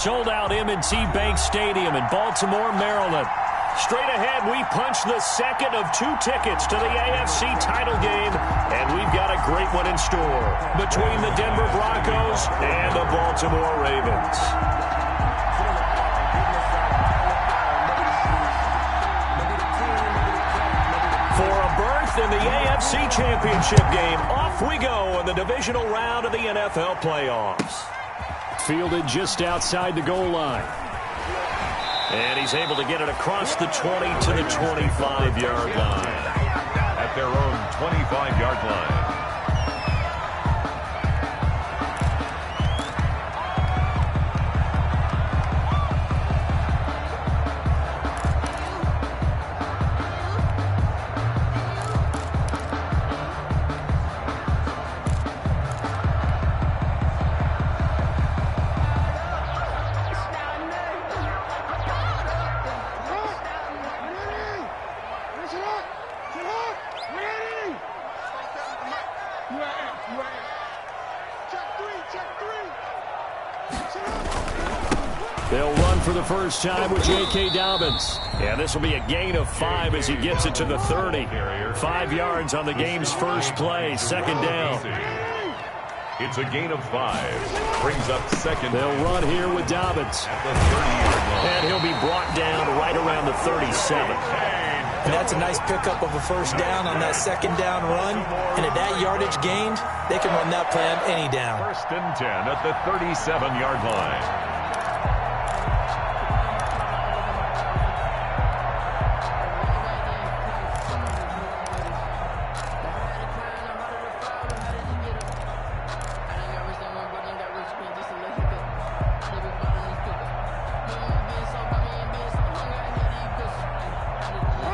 Sold-out M&T Bank Stadium in Baltimore, Maryland. Straight ahead, we punch the second of 2 tickets to the AFC title game, and we've got a great one in store between the Denver Broncos and the Baltimore Ravens. For a berth in the AFC Championship game, off we go in the divisional round of the NFL playoffs. Fielded just outside the goal line. And he's able to get it across the 20 to the 25-yard line. At their own 25-yard line. They'll run for the first time with J.K. Dobbins. Yeah, this will be a gain of 5 as he gets it to the 30. 5 yards on the game's first play, second down. It's a gain of 5. Brings up second. They'll run here with Dobbins. At the 30-yard line. And he'll be brought down right around the 37. And that's a nice pickup of a first down on that second down run. And at that yardage gained, they can run that play on any down. First and 10 at the 37-yard line.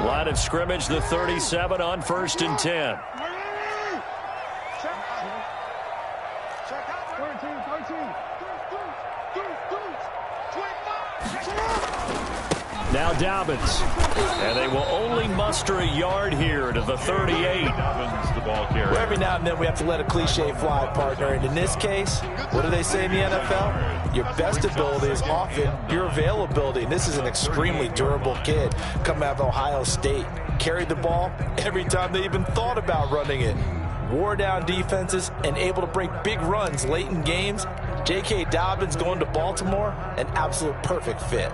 Line of scrimmage, the 37 on first and 10. Now Dobbins. And they will only muster a yard here to the 38. Dobbins, the ball carrier. Well, every now and then we have to let a cliche fly, partner. And in this case, what do they say in the NFL? Your best ability is often your availability. And this is an extremely durable kid coming out of Ohio State. Carried the ball every time they even thought about running it. Wore down defenses and able to break big runs late in games. J.K. Dobbins going to Baltimore, an absolute perfect fit.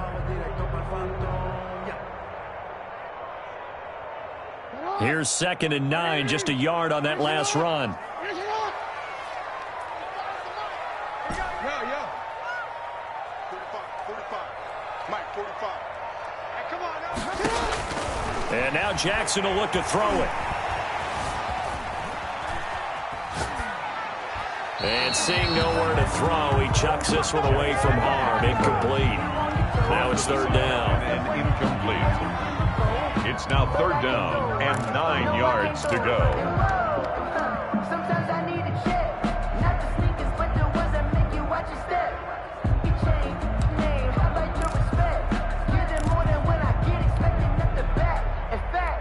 Here's second and 9, just a yard on that last run. And now Jackson will look to throw it. And seeing nowhere to throw, he chucks this one away from harm. Incomplete. Now it's third down. And incomplete. It's now third down and 9 yards to go. Sometimes I need a check. Not the sneakers, but the ones that make you watch your step. You change name, how about your respect? Give them more than when I get expecting at the back. In fact,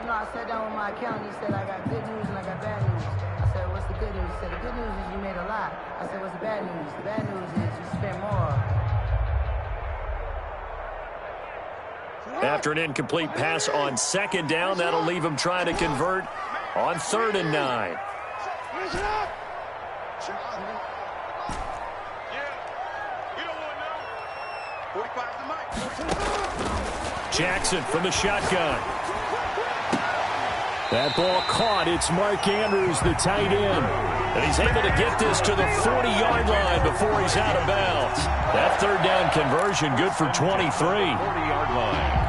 I sat down with my accountant. He said, I got good news and I got bad news. I said, what's the good news? He said, the good news is you made a lot. I said, what's the bad news? The bad news is you spent more. After an incomplete pass on second down, that'll leave him trying to convert on third and 9. Jackson from the shotgun. That ball caught. It's Mark Andrews, the tight end. And he's able to get this to the 40-yard line before he's out of bounds. That third down conversion good for 23. 40-yard line.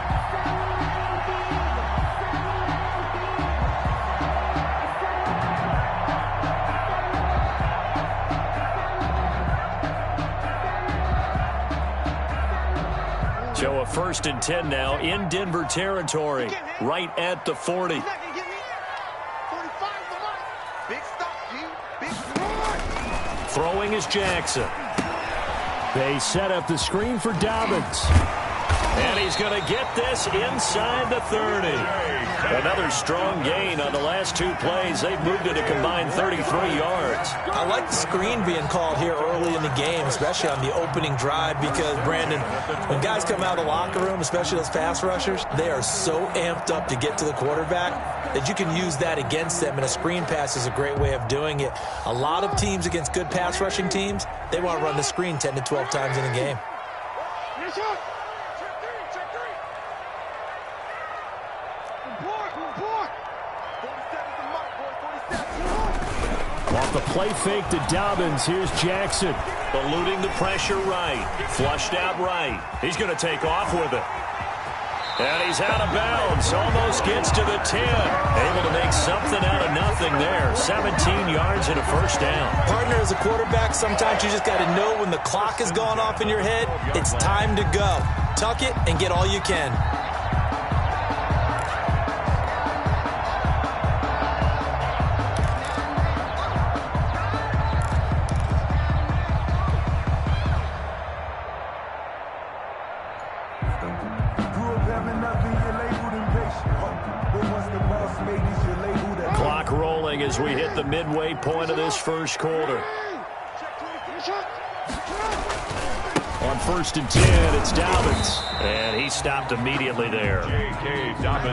So a first and 10 now in Denver territory, right at the 40. Throwing is Jackson. They set up the screen for Dobbins. And he's going to get this inside the 30. Another strong gain on the last two plays. They've moved it a combined 33 yards. I like the screen being called here early in the game, especially on the opening drive, because, Brandon, when guys come out of the locker room, especially those pass rushers, they are so amped up to get to the quarterback that you can use that against them, and a screen pass is a great way of doing it. A lot of teams against good pass rushing teams, they want to run the screen 10 to 12 times in a game. Off the play fake to Dobbins, here's Jackson. Eluding the pressure right. Flushed out right. He's going to take off with it. And he's out of bounds. Almost gets to the 10. Able to make something out of nothing there. 17 yards and a first down. Partner, as a quarterback, sometimes you just got to know when the clock has gone off in your head, it's time to go. Tuck it and get all you can. Clock rolling as we hit the midway point of this first quarter. On 1st and 10, it's Dobbins. And he stopped immediately there.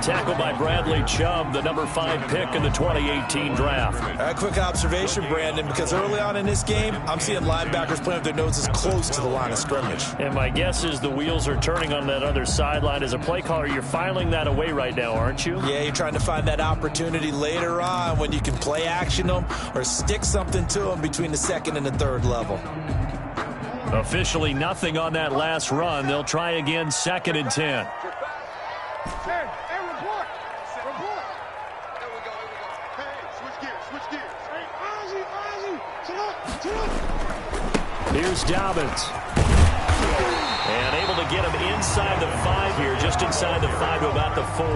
Tackled by Bradley Chubb, the number 5 pick in the 2018 draft. A quick observation, Brandon, because early on in this game, I'm seeing linebackers playing with their noses close to the line of scrimmage. And my guess is the wheels are turning on that other sideline. As a play caller, you're filing that away right now, aren't you? Yeah, you're trying to find that opportunity later on when you can play action them or stick something to them between the 2nd and the 3rd level. Officially nothing on that last run. They'll try again, 2nd and 10. Here's Dobbins. And able to get him inside the 5 here, just inside the 5 to about the 4.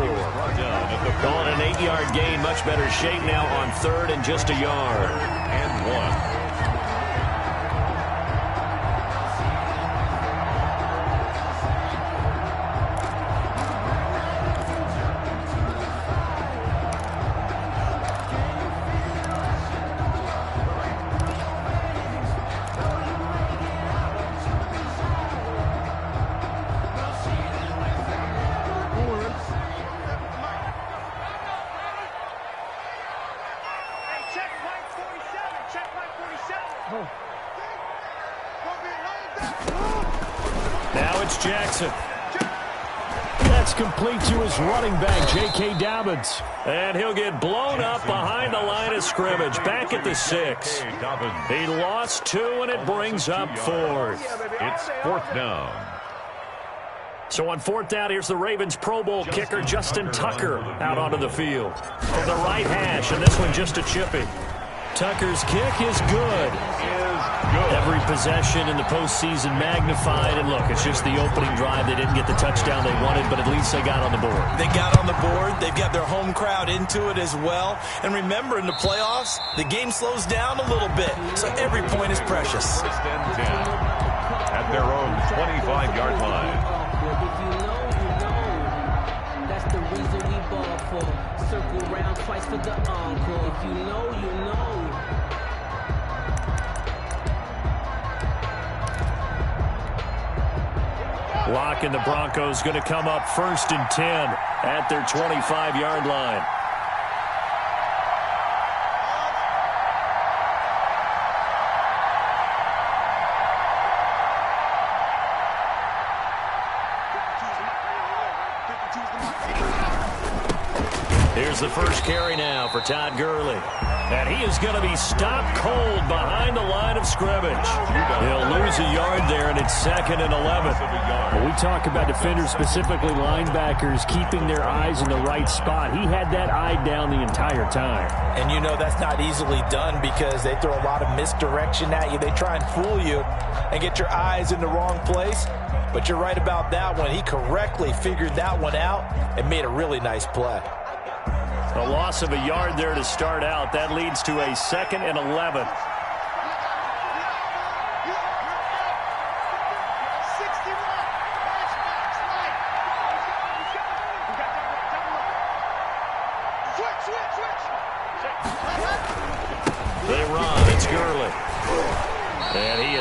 Calling an 8-yard gain, much better shape now on 3rd and just a yard. And 1. Now it's Jackson. That's complete to his running back, J.K. Dobbins. And he'll get blown up behind the line of scrimmage, back at the 6. He lost 2, and it brings up 4th. It's 4th down. So on 4th down, here's the Ravens Pro Bowl kicker, Justin Tucker, out onto the field. From the right hash, and this one just a chippy. Tucker's kick is good. Every possession in the postseason magnified. And look, it's just the opening drive. They didn't get the touchdown they wanted, but at least they got on the board. They got on the board. They've got their home crowd into it as well. And remember, in the playoffs, the game slows down a little bit. So every point is precious. 1st and 10 at their own 25-yard line. If you know, that's the reason we ball for. Circle round twice for the encore. If you know, you know. Lock and the Broncos going to come up 1st and 10 at their 25-yard line. Here's the first carry now for Todd Gurley. And he is going to be stopped cold behind the line of scrimmage. He'll lose a yard there, and it's 2nd and 11. When we talk about defenders, specifically linebackers, keeping their eyes in the right spot, he had that eye down the entire time. And you know that's not easily done because they throw a lot of misdirection at you. They try and fool you and get your eyes in the wrong place. But you're right about that one. He correctly figured that one out and made a really nice play. A loss of a yard there to start out. That leads to a 2nd and 11.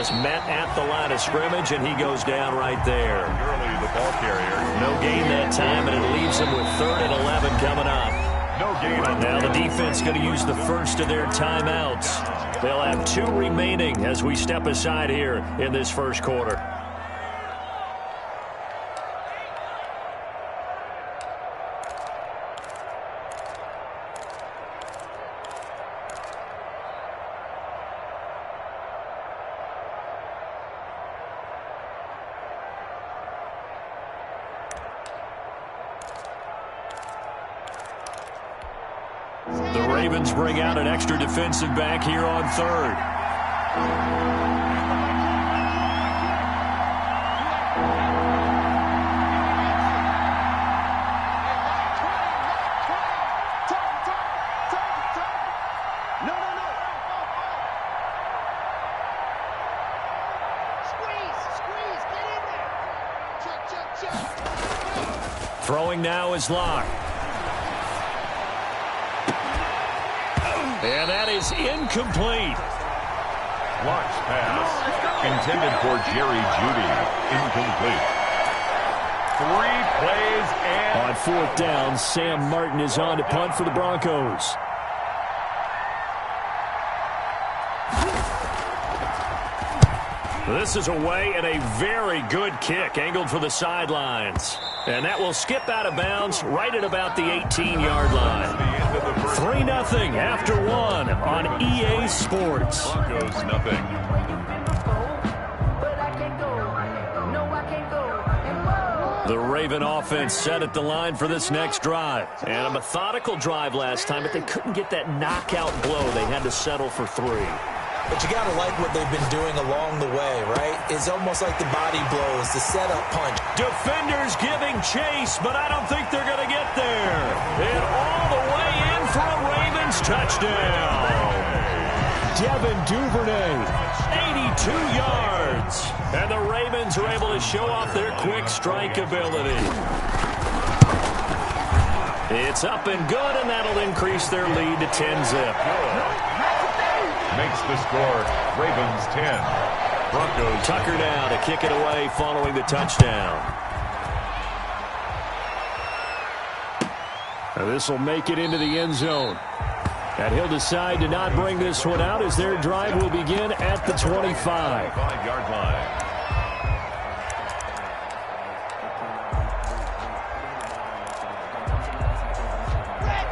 is met at the line of scrimmage, and he goes down right there. Early the ball carrier. No gain that time, and it leaves him with 3rd and 11 coming up. No gain on Now the defense going to use the first of their timeouts. They'll have 2 remaining as we step aside here in this first quarter. The Ravens bring out an extra defensive back here on 3rd. Throwing now is Locke. And that is incomplete. Locke's pass intended for Jerry Jeudy. Incomplete. 3 plays and... On 4th down, Sam Martin is on to punt for the Broncos. This is away and a very good kick angled for the sidelines. And that will skip out of bounds right at about the 18-yard line. 3-0 after 1 on EA Sports. Broncos nothing. The Raven offense set at the line for this next drive. And a methodical drive last time, but they couldn't get that knockout blow. They had to settle for 3. But you got to like what they've been doing along the way, right? It's almost like the body blows, the setup punch. Defenders giving chase, but I don't think they're going to get there. And all the way in for a Ravens touchdown. Devin Duvernay, 82 yards. And the Ravens are able to show off their quick strike ability. It's up and good, and that'll increase their lead to 10-zip. Makes the score Ravens 10. Broncos. Tucker now to kick it away following the touchdown. This will make it into the end zone. And he'll decide to not bring this one out as their drive will begin at the 25. 5-yard line.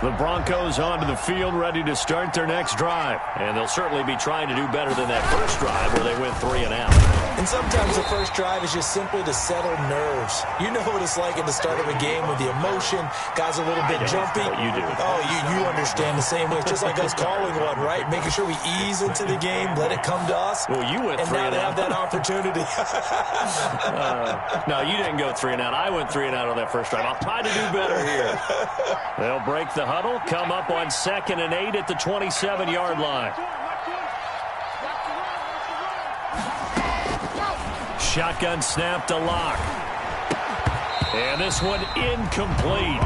The Broncos onto the field ready to start their next drive. And they'll certainly be trying to do better than that first drive where they went 3 and out. And sometimes the first drive is just simply to settle nerves. You know what it's like at the start of a game with the emotion. Guys are a little bit jumpy. What you do. Oh, you understand the same way. It's just like us calling one, right? Making sure we ease into the game, let it come to us. Well, you went 3 and now and they out. have that opportunity. No, you didn't go 3 and out. I went 3 and out on that first drive. I'll try to do better here. They'll break the huddle, come up on 2nd and 8 at the 27-yard line. Shotgun snap to Locke. And this one incomplete.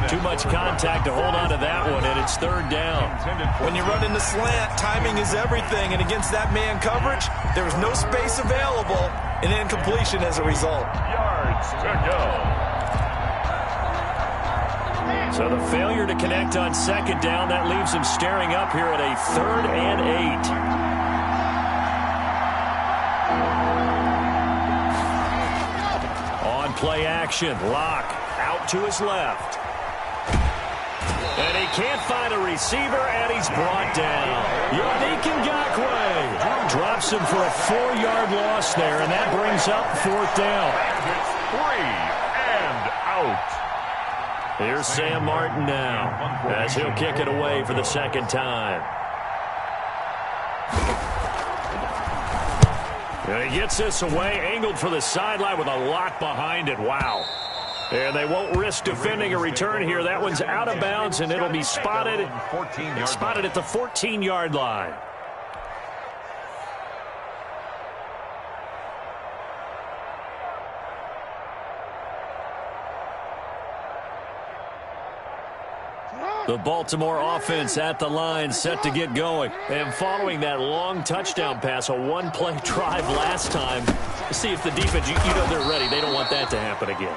Too much contact to hold on to that one, and it's 3rd down. When you run in the slant, timing is everything, and against that man coverage, there was no space available, and incompletion as a result. Yards to go. So the failure to connect on 2nd down, that leaves him staring up here at a 3rd and 8. On play action, Locke out to his left. And he can't find a receiver, and he's brought down. Yannick Ngakoue drops him for a 4-yard loss there, and that brings up 4th down. It's 3 and out. Here's Sam Martin now as he'll kick it away for the 2nd time. And he gets this away, angled for the sideline with a lock behind it. Wow. And they won't risk defending a return here. That one's out of bounds, and it'll be spotted at the 14-yard line. The Baltimore offense at the line, set to get going. And following that long touchdown pass, a one-play drive last time, see if the defense, you know they're ready. They don't want that to happen again.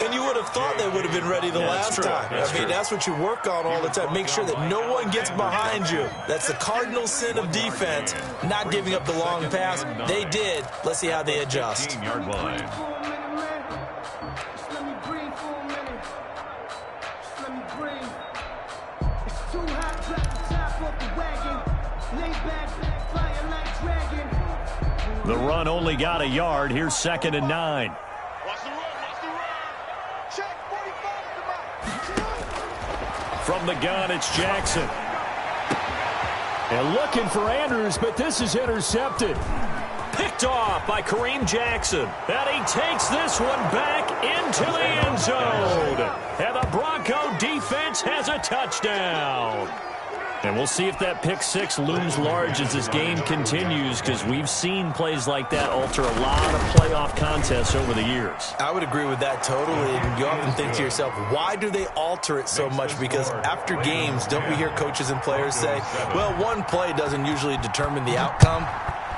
And you would have thought they would have been ready the last time. That's what you work on all the time. Make sure that no one gets behind you. That's the cardinal sin of defense, not giving up the long pass. They did. Let's see how they adjust. 15-yard line. The run only got a yard. Here's 2nd and 9. From the gun, it's Jackson. And looking for Andrews, but this is intercepted. Picked off by Kareem Jackson. And he takes this one back into the end zone. And the Bronco defense has a touchdown. And we'll see if that pick six looms large as this game continues, because we've seen plays like that alter a lot of playoff contests over the years. I would agree with that totally. And you often think to yourself, why do they alter it so much? Because after games, don't we hear coaches and players say, well, one play doesn't usually determine the outcome?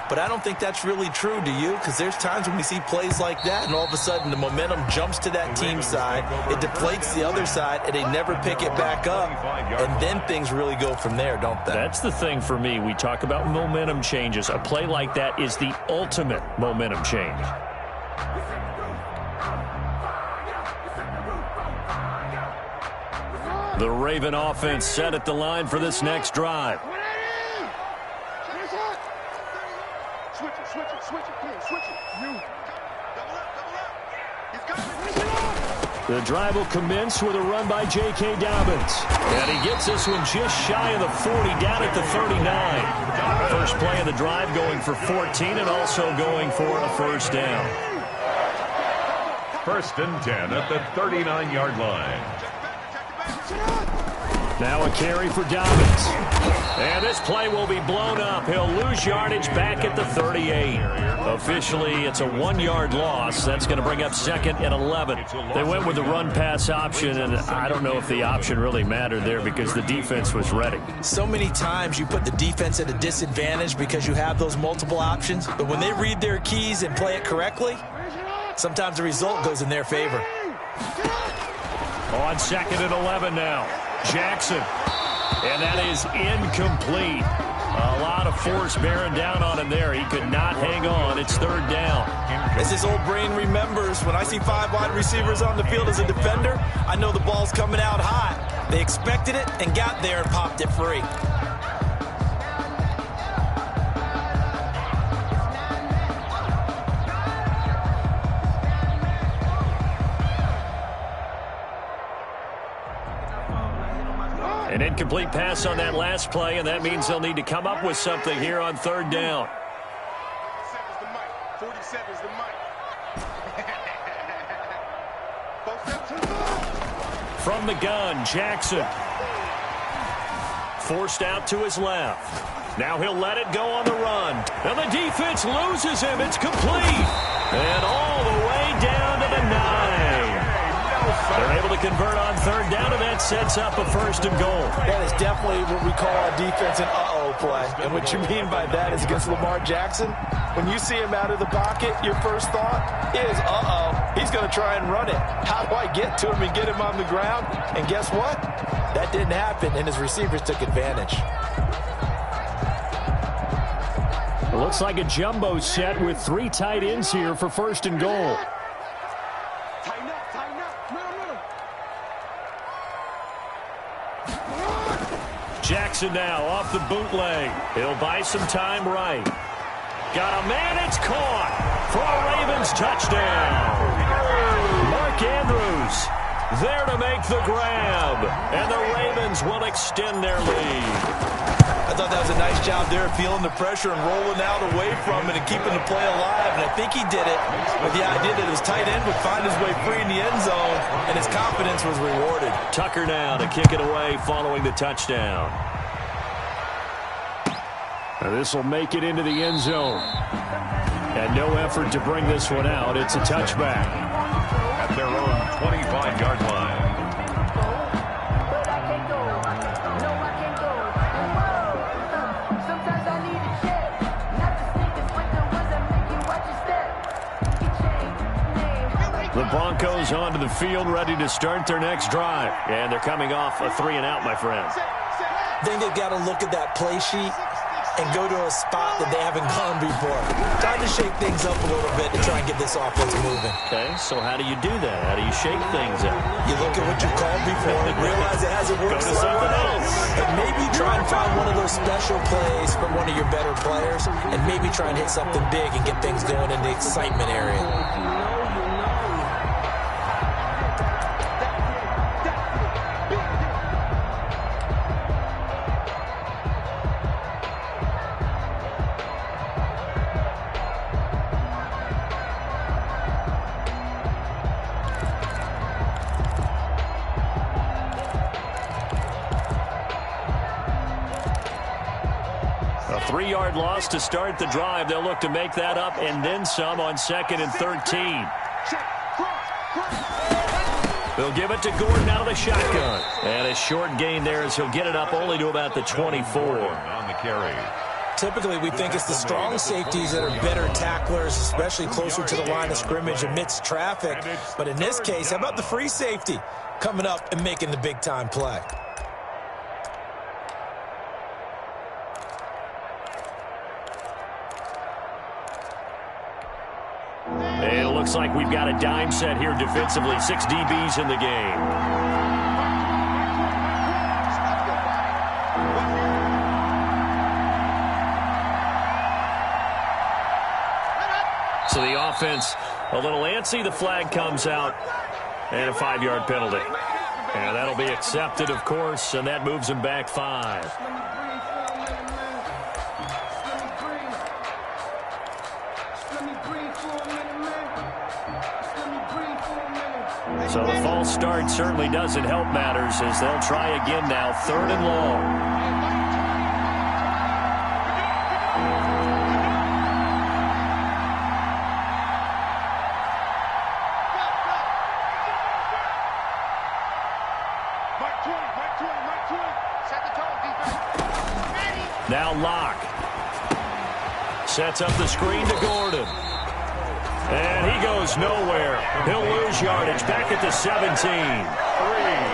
But I don't think that's really true, do you? Because there's times when we see plays like that, and all of a sudden the momentum jumps to that team side, it deflates the other side, and they never pick it back up. And then things really go from there, don't they? That's the thing for me. We talk about momentum changes. A play like that is the ultimate momentum change. The Raven offense set at the line for this next drive. The drive will commence with a run by J.K. Dobbins. And he gets this one just shy of the 40, down at the 39. First play of the drive, going for 14 and also going for a first down. 1st and 10 at the 39-yard line. Now a carry for Dobbins. And this play will be blown up. He'll lose yardage back at the 38. Officially, it's a 1-yard loss. That's going to bring up 2nd and 11. They went with the run-pass option, and I don't know if the option really mattered there because the defense was ready. So many times you put the defense at a disadvantage because you have those multiple options. But when they read their keys and play it correctly, sometimes the result goes in their favor. On 2nd and 11 now. Jackson. And that is incomplete. A lot of force bearing down on him there. He could not hang on. It's 3rd down. As his old brain remembers, when I see 5 wide receivers on the field as a defender, I know the ball's coming out hot. They expected it and got there and popped it free. An incomplete pass on that last play, and that means they'll need to come up with something here on 3rd down. 47's the mic. From the gun, Jackson. Forced out to his left. Now he'll let it go on the run. And the defense loses him. It's complete. And all the way down to the 9. They're able to convert on 3rd down, and that sets up a 1st and goal. That is definitely what we call a defense an uh-oh play. And what you mean by that is against Lamar Jackson, when you see him out of the pocket, your first thought is, uh-oh, he's going to try and run it. How do I get to him and get him on the ground? And guess what? That didn't happen, and his receivers took advantage. It looks like a jumbo set with 3 tight ends here for 1st and goal. Jackson now off the bootleg. He'll buy some time right. Got a man, it's caught for a Ravens touchdown. Mark Andrews there to make the grab. And the Ravens will extend their lead. I thought that was a nice job there, feeling the pressure and rolling out away from it and keeping the play alive. And I think he did it with the idea that his tight end would find his way free in the end zone, and his confidence was rewarded. Tucker now to kick it away following the touchdown. Now this will make it into the end zone. And no effort to bring this one out. It's a touchback. At their own 25-yard line. The Broncos onto the field, ready to start their next drive. And they're coming off a 3-and-out, my friend. I think they've got to look at that play sheet and go to a spot that they haven't gone before. Time to shake things up a little bit to try and get this offense moving. Okay, so how do you do that? How do you shake things up? You look at what you called before and realize it hasn't worked Go to something else. And maybe try and find one of those special plays from one of your better players and maybe try and hit something big and get things going in the excitement area. A 3-yard loss to start the drive. They'll look to make that up and then some on 2nd and 13. They'll give it to Gordon out of the shotgun. And a short gain there as he'll get it up only to about the 24. On the carry. Typically, we think it's the strong safeties that are better tacklers, especially closer to the line of scrimmage amidst traffic. But in this case, how about the free safety coming up and making the big-time play? And it looks like we've got a dime set here defensively. 6 DBs in the game. So the offense a little antsy. The flag comes out and a 5-yard penalty. And that'll be accepted, of course, and that moves them back 5. So the false start certainly doesn't help matters as they'll try again now, 3rd and long. Now Locke sets up the screen to Gordon. And he goes nowhere. He'll lose yardage back at the 17.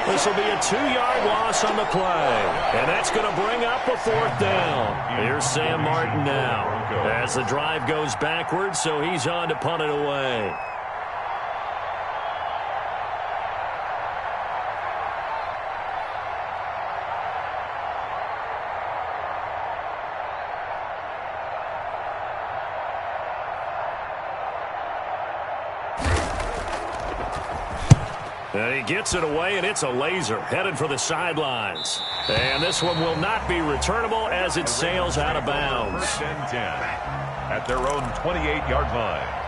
This will be a 2-yard loss on the play. And that's going to bring up a 4th down. Here's Sam Martin now as the drive goes backwards, so he's on to punt it away. And he gets it away, and it's a laser headed for the sidelines. And this one will not be returnable as it sails out of bounds. 1st and 10 at their own 28-yard line.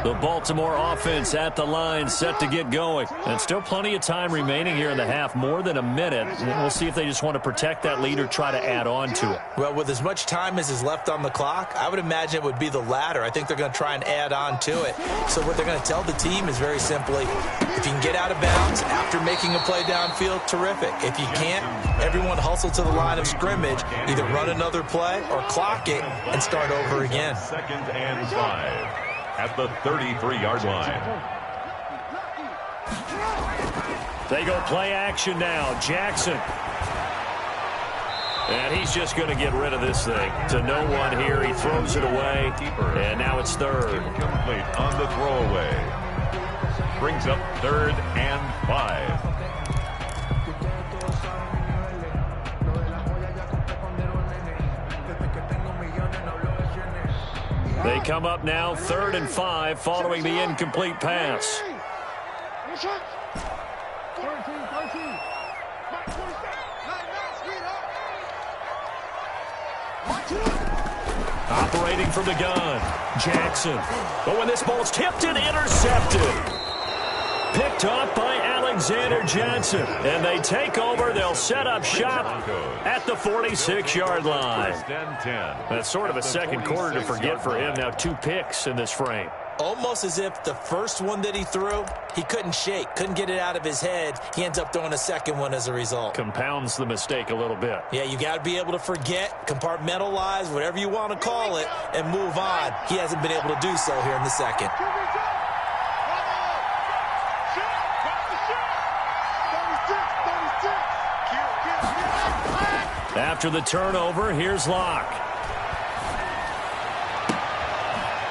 The Baltimore offense at the line, set to get going. And still plenty of time remaining here in the half, more than a minute. And we'll see if they just want to protect that lead or try to add on to it. Well, with as much time as is left on the clock, I would imagine it would be the latter. I think they're going to try and add on to it. So what they're going to tell the team is very simply, if you can get out of bounds after making a play downfield, terrific. If you can't, everyone hustle to the line of scrimmage, either run another play or clock it and start over again. 2nd and 5 at the 33-yard line. They go play action now. Jackson. And he's just going to get rid of this thing. To no one here. He throws it away. And now it's 3rd. Incomplete on the throwaway. Brings up 3rd and 5. They come up now 3rd and 5 following the incomplete pass. Operating from the gun, Jackson. But when this ball's tipped and intercepted. Picked off by Alexander Johnson. And they take over. They'll set up shop at the 46-yard line. That's sort of a second quarter to forget for him. Now 2 picks in this frame. Almost as if the first one that he threw, he couldn't shake, couldn't get it out of his head. He ends up throwing a second one as a result. Compounds the mistake a little bit. Yeah, you got to be able to forget, compartmentalize, whatever you want to call it, and move on. He hasn't been able to do so here in the second. After the turnover, here's Locke.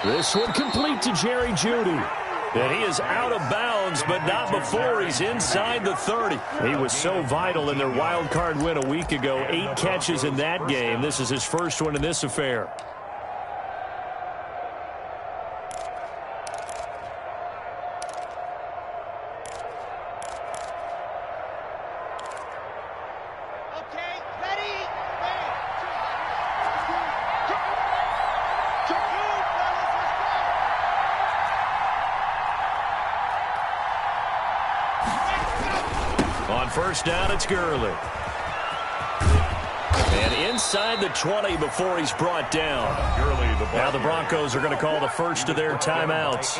This one complete to Jerry Jeudy. And he is out of bounds, but not before he's inside the 30. He was so vital in their wild card win a week ago. 8 catches in that game. This is his first one in this affair. First down, it's Gurley. And inside the 20 before he's brought down. Now the Broncos are going to call the first of their timeouts,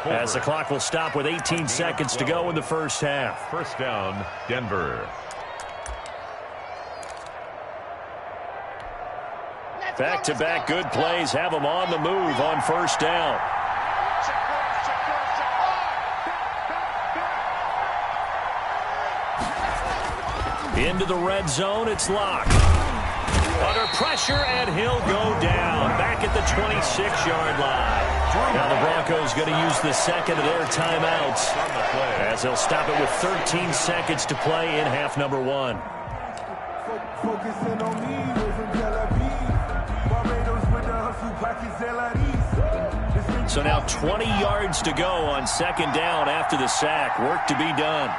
as the clock will stop with 18 seconds to go in the first half. First down, Denver. Back-to-back good plays have them on the move on first down. Into the red zone, it's Locke. Under pressure, and he'll go down. Back at the 26-yard line. Now the Broncos going to use the second of their timeouts, as they'll stop it with 13 seconds to play in half number 1. So now 20 yards to go on second down after the sack. Work to be done.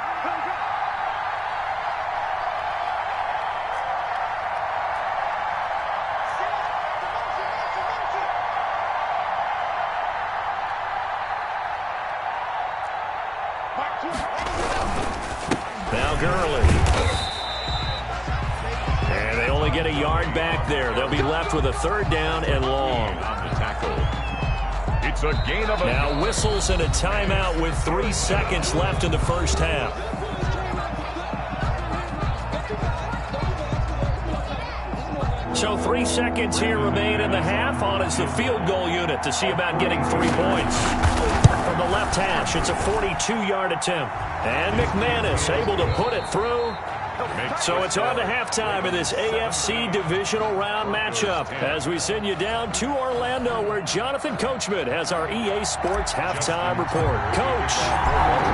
Now Gurley. And they only get a yard back there. They'll be left with a third down and long. On the tackle. It's a gain of a... Now whistles and a timeout with 3 seconds left in the first half. So 3 seconds here remain in the half. On is the field goal unit to see about getting 3 points. From the left hash, it's a 42-yard attempt. And McManus able to put it through. So it's on to halftime in this AFC divisional round matchup, as we send you down to Orlando, where Jonathan Coachman has our EA Sports halftime report. Coach,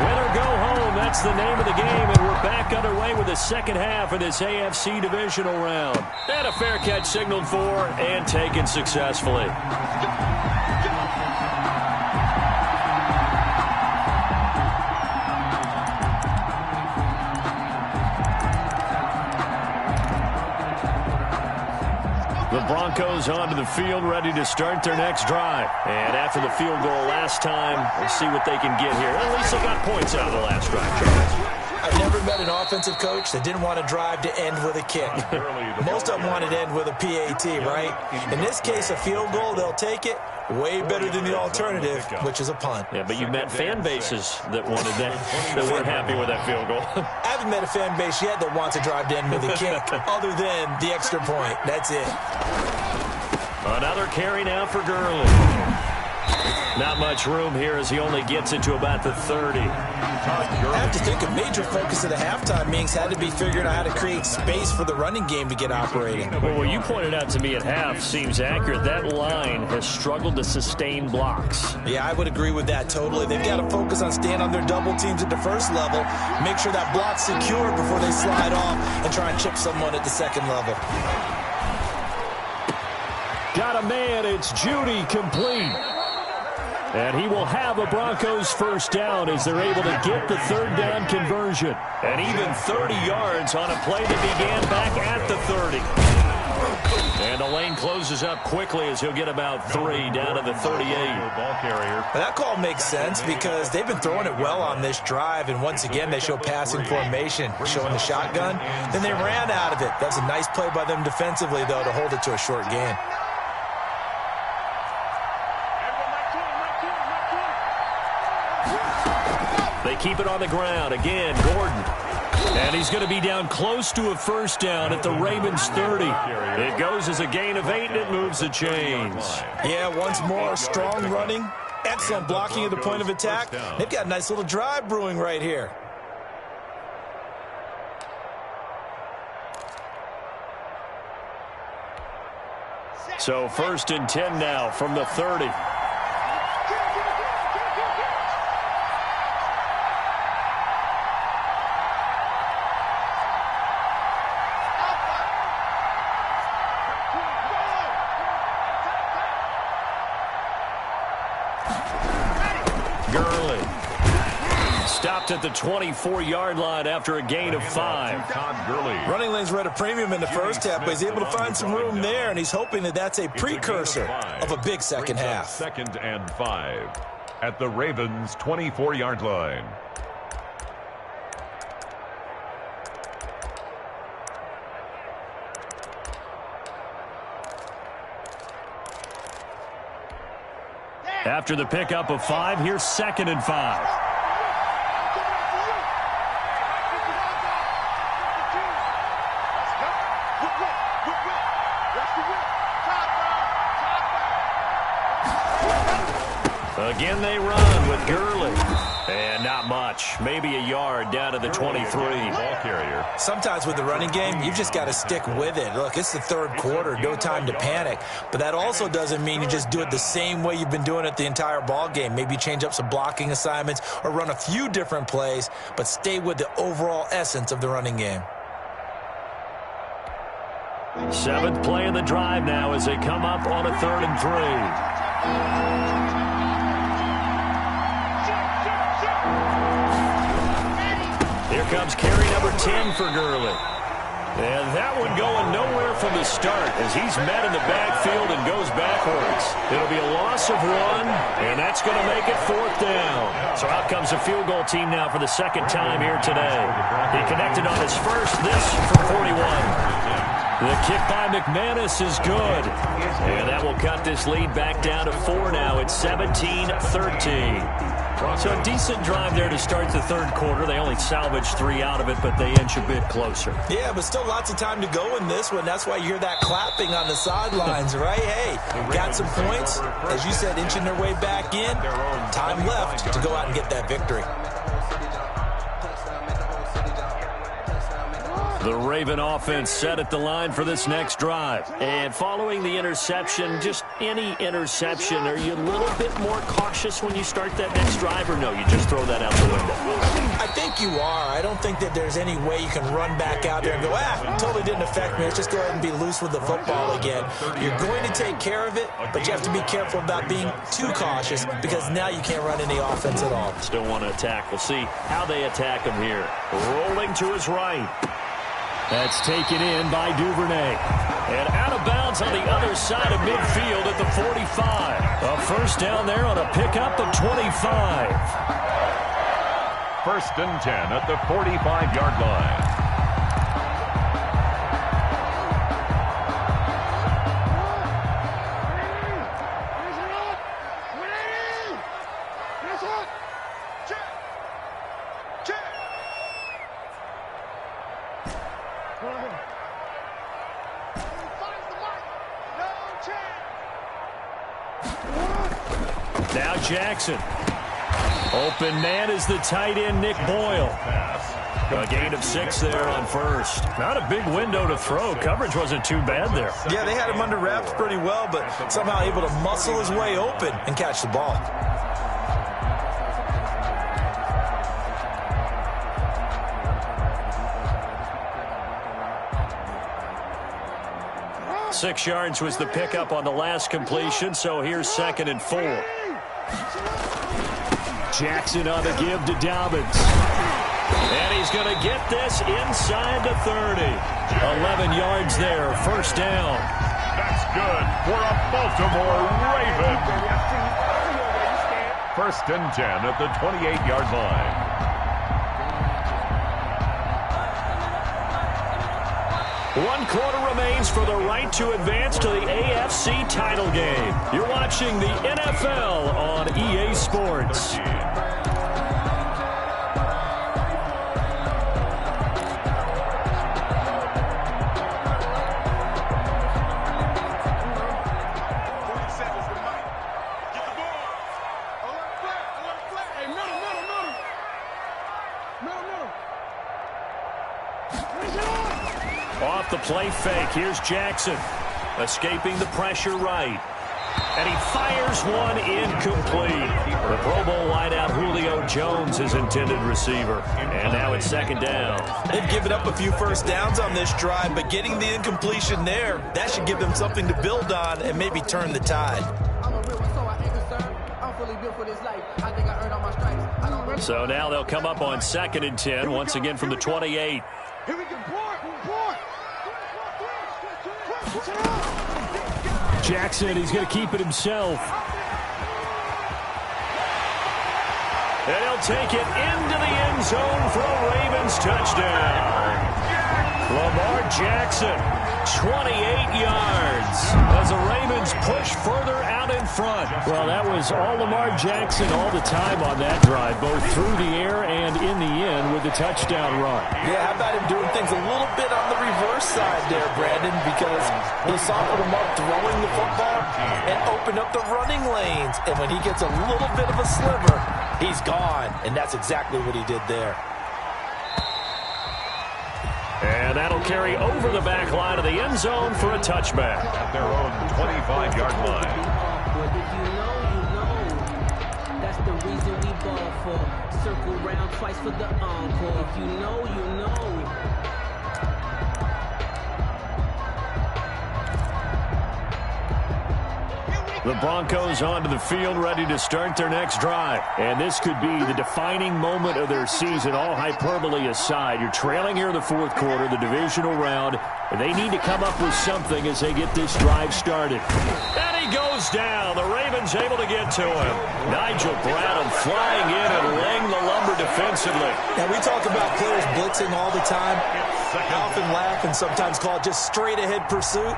win or go home, that's the name of the game, and we're back underway with the second half of this AFC divisional round. And a fair catch signaled for and taken successfully. The Broncos onto the field, ready to start their next drive. And after the field goal last time, we'll see what they can get here. At least they got points out of the last drive, Charles. I've never met an offensive coach that didn't want to drive to end with a kick. Most of them wanted to end with a PAT, right? In this case, a field goal, they'll take it. Way better than the alternative, which is a punt. Yeah, but you've met fan bases that wanted that, that weren't happy with that field goal. I haven't met a fan base yet that wants to drive to end with a kick, other than the extra point. That's it. Another carry now for Gurley. Not much room here as he only gets it to about the 30. I have to think a major focus of the halftime meetings had to be figuring out how to create space for the running game to get operating. Well, what you pointed out to me at half seems accurate. That line has struggled to sustain blocks. Yeah, I would agree with that totally. They've got to focus on staying on their double teams at the first level, make sure that block's secure before they slide off and try and chip someone at the second level. Got a man, it's Jeudy, complete. And he will have a Broncos first down as they're able to get the third down conversion. And even 30 yards on a play that began back at the 30. And the lane closes up quickly as he'll get about 3 down to the 38. That call makes sense because they've been throwing it well on this drive, and once again they show passing formation, showing the shotgun. Then they ran out of it. That was a nice play by them defensively, though, to hold it to a short gain. They keep it on the ground. Again, Gordon. And he's going to be down close to a first down at the Ravens 30. It goes as a gain of 8, and it moves the chains. Yeah, once more, strong running, excellent blocking at the point of attack. They've got a nice little drive brewing right here. So 1st and 10 now from the 30. Gurley stopped at the 24-yard line after a gain of 5. Todd Gurley. Running lanes were at a premium in the first half, but he's able to find some room there, and he's hoping that that's a precursor of a big second half. 2nd and 5 at the Ravens' 24-yard line. After the pickup of 5, here's 2nd and 5. Again they run with Gurley. And not much. Maybe a yard down to the 23. Ball carrier. Sometimes with the running game, you've just got to stick with it. Look, it's the third quarter, no time to panic. But that also doesn't mean you just do it the same way you've been doing it the entire ball game. Maybe change up some blocking assignments or run a few different plays, but stay with the overall essence of the running game. 7th play of the drive now as they come up on a 3rd and 3. Here comes carry number 10 for Gurley. And that one going nowhere from the start as he's met in the backfield and goes backwards. It'll be a loss of 1, and that's going to make it 4th down. So out comes the field goal team now for the 2nd time here today. He connected on his first, this from 41. The kick by McManus is good. And that will cut this lead back down to 4 now. It's 17-13. So a decent drive there to start the 3rd quarter. They only salvaged 3 out of it, but they inch a bit closer. Yeah, but still lots of time to go in this one. That's why you hear that clapping on the sidelines, right? Hey, got some points. As you said, inching their way back in. Time left to go out and get that victory. The Raven offense set at the line for this next drive. And following the interception, just any interception, are you a little bit more cautious when you start that next drive, or no, you just throw that out the window? I think you are. I don't think that there's any way you can run back out there and go, totally didn't affect me. Let's just go ahead and be loose with the football again. You're going to take care of it, but you have to be careful about being too cautious because now you can't run any offense at all. Still want to attack. We'll see how they attack him here. Rolling to his right. That's taken in by Duvernay. And out of bounds on the other side of midfield at the 45. A first down there on a pickup of 25. 1st and 10 at the 45-yard line. Now Jackson. Open man is the tight end, Nick Boyle. A gain of 6 there on first. Not a big window to throw. Coverage wasn't too bad there. Yeah, they had him under wraps pretty well, but somehow able to muscle his way open and catch the ball. Six yards was the pickup on the last completion, so here's 2nd and 4. Jackson on the give to Dobbins. And he's going to get this inside the 30. 11 yards there, first down. good for a Baltimore Raven. First and 10 at the 28-yard line. One quarter remains for the right to advance to the AFC title game. You're watching the NFL on EA Sports. Off the play fake, here's Jackson, escaping the pressure right. And he fires one incomplete. The Pro Bowl wideout Julio Jones is intended receiver. And now it's second down. They've given up a few first downs on this drive, but getting the incompletion there, that should give them something to build on and maybe turn the tide. So now they'll come up on second and 10, once again from the 28. Jackson, he's going to keep it himself. And he'll take it into the end zone for a Ravens touchdown. Lamar Jackson, 28 yards as the Ravens push further out in front. Well, that was all Lamar Jackson all the time on that drive, both through the air and in the end with the touchdown run. Yeah, how about him doing things a little bit on the reverse side there, Brandon, because he softened him up throwing the football and opened up the running lanes. And when he gets a little bit of a sliver, he's gone. And that's exactly what he did there. And that'll carry over the back line of the end zone for a touchback. At their own 25-yard line. If you know, that's the reason we ball for. Circle round twice for the encore. If you know, you know. The Broncos onto the field, ready to start their next drive. And this could be the defining moment of their season, all hyperbole aside. You're trailing here in the fourth quarter, the divisional round. And they need to come up with something as they get this drive started. And he goes down. The Ravens able to get to him. Nigel Bradham flying in and laying the lumber defensively. Now, we talk about players blitzing all the time. I often laugh and sometimes call it just straight-ahead pursuit.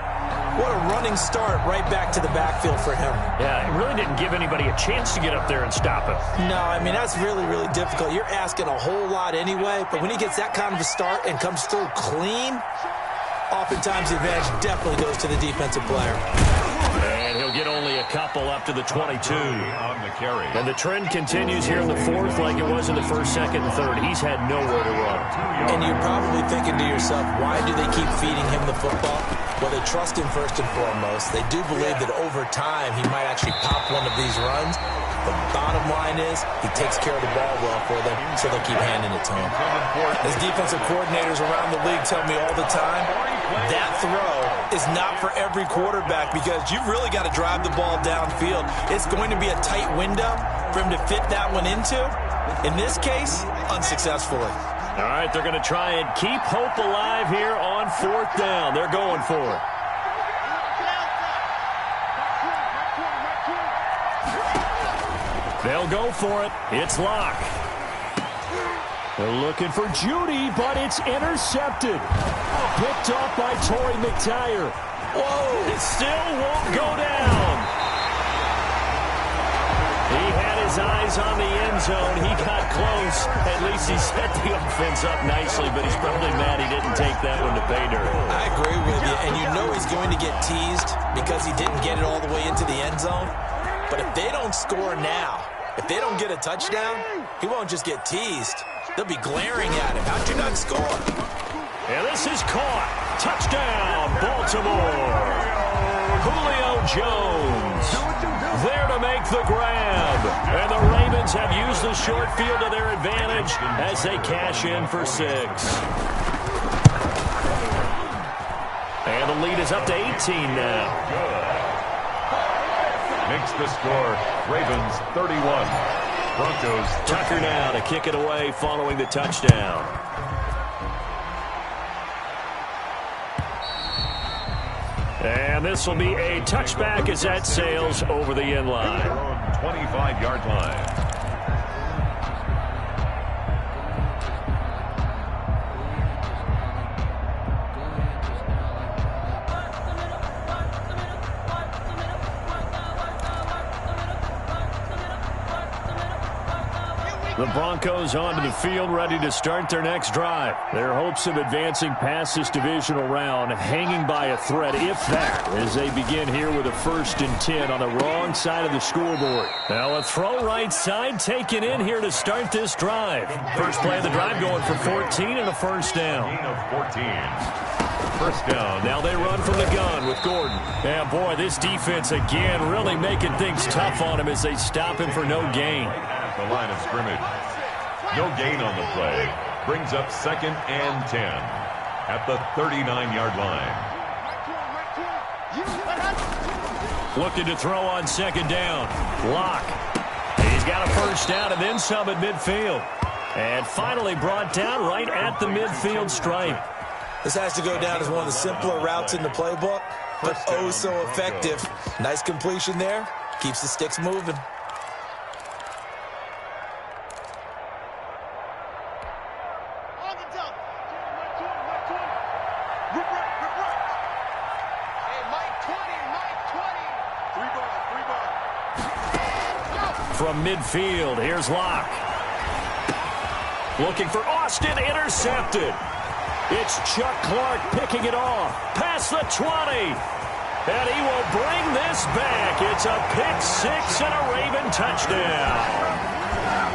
What a running start right back to the backfield for him. Yeah, it really didn't give anybody a chance to get up there and stop him. No, I mean, that's really, really difficult. You're asking a whole lot anyway, but when he gets that kind of a start and comes through clean, oftentimes the advantage definitely goes to the defensive player. And he'll get only a couple up to the 22. On the carry. And the trend continues here in the fourth like it was in the first, second, and third. He's had nowhere to run. And you're probably thinking to yourself, why do they keep feeding him the football? Well, they trust him first and foremost. They do believe that over time he might actually pop one of these runs. The bottom line is he takes care of the ball well for them, so they'll keep handing it to him. As defensive coordinators around the league tell me all the time, that throw is not for every quarterback because you've really got to drive the ball downfield. It's going to be a tight window for him to fit that one into. In this case, unsuccessfully. All right, they're going to try and keep hope alive here on fourth down. They're going for it. They'll go for it. It's Locke. They're looking for Judy, but it's intercepted. Picked off by Torrey McTyer. Whoa, it still won't go down. He had his eyes on the end zone. He got close. At least he set the offense up nicely, but he's probably mad he didn't take that one to pay dirt. I agree with you, and you know he's going to get teased because he didn't get it all the way into the end zone. But if they don't score now, if they don't get a touchdown, he won't just get teased. They'll be glaring at him. How'd you not score? And this is caught. Touchdown, Baltimore. Julio Jones there to make the grab. And the Ravens have used the short field to their advantage as they cash in for 6. And the lead is up to 18 now. Makes the score Ravens 31. Broncos 30. Tucker now to kick it away following the touchdown. And this will be a touchback as that sails over the end line. 25-yard line. The Broncos onto the field, ready to start their next drive. Their hopes of advancing past this divisional round hanging by a thread, if that, as they begin here with a 1st and 10 on the wrong side of the scoreboard. Now a throw right side taken in here to start this drive. First play of the drive going for 14 and a first down. Gain of 14. First down. Now they run from the gun with Gordon. And boy, this defense again really making things tough on him as they stop him for no gain. The line of scrimmage. No gain on the play. Brings up 2nd and 10 at the 39-yard line. Looking to throw on 2nd down. Locke. He's got a first down and then some at midfield. And finally brought down right at the midfield stripe. This has to go down as one of the simpler routes in the playbook, but oh so effective. Nice completion there. Keeps the sticks moving. From midfield, here's Locke. Looking for Austin, intercepted. It's Chuck Clark picking it off. Past the 20. And he will bring this back. It's a pick 6 and a Raven touchdown.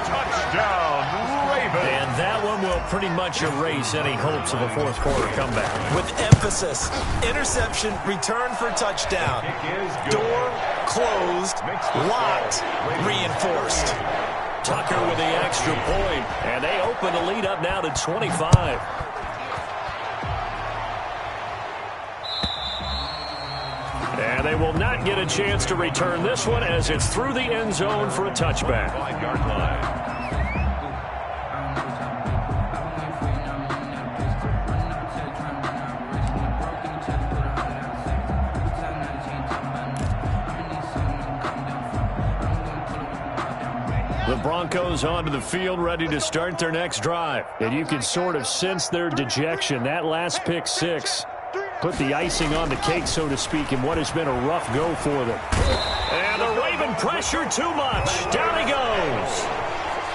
Touchdown, Raven. And that one will pretty much erase any hopes of a fourth quarter comeback. With emphasis, interception, return for touchdown. Door closed, locked, reinforced. Tucker with the extra point, and they open the lead up now to 25. And they will not get a chance to return this one as it's through the end zone for a touchback. 5-yard line. The Broncos onto the field, ready to start their next drive. And you can sort of sense their dejection. That last pick 6 put the icing on the cake, so to speak, in what has been a rough go for them. And the Raven pressure too much. Down he goes.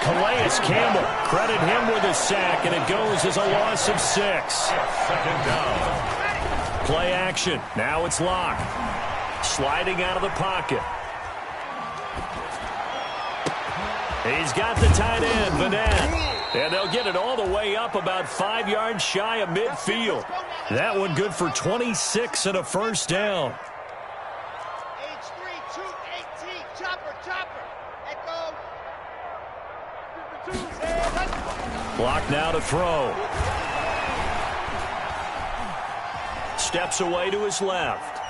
Calais Campbell, credit him with a sack, and it goes as a loss of 6. 2nd down. Play action. Now it's Locke. Sliding out of the pocket. He's got the tight end, Vanette. And they'll get it all the way up about 5 yards shy of midfield. That one good for 26 and a first down. H3-2-18, chopper. Echo. Block now to throw. Steps away to his left.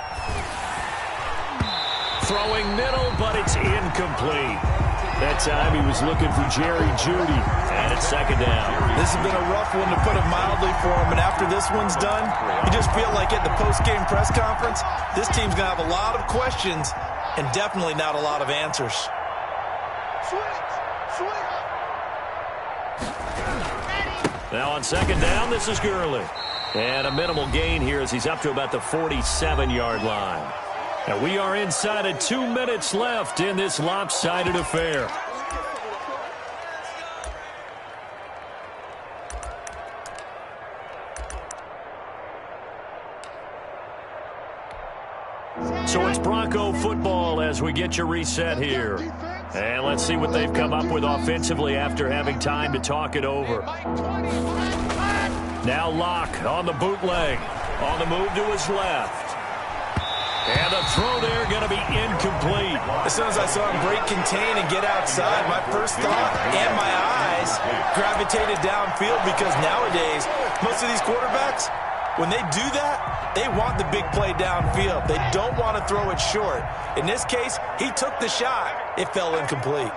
Throwing middle, but it's incomplete. That time he was looking for Jerry Jeudy, and it's 2nd down. This has been a rough one, to put it mildly, for him, and after this one's done, you just feel like at the post-game press conference, this team's going to have a lot of questions and definitely not a lot of answers. Now on 2nd down, this is Gurley. And a minimal gain here as he's up to about the 47-yard line. And we are inside of 2 minutes left in this lopsided affair. So it's Bronco football as we get your reset here. And let's see what they've come up with offensively after having time to talk it over. Now Locke on the bootleg. On the move to his left. And the throw there going to be incomplete. As soon as I saw him break contain and get outside, my first thought and my eyes gravitated downfield, because nowadays, most of these quarterbacks, when they do that, they want the big play downfield. They don't want to throw it short. In this case, he took the shot. It fell incomplete.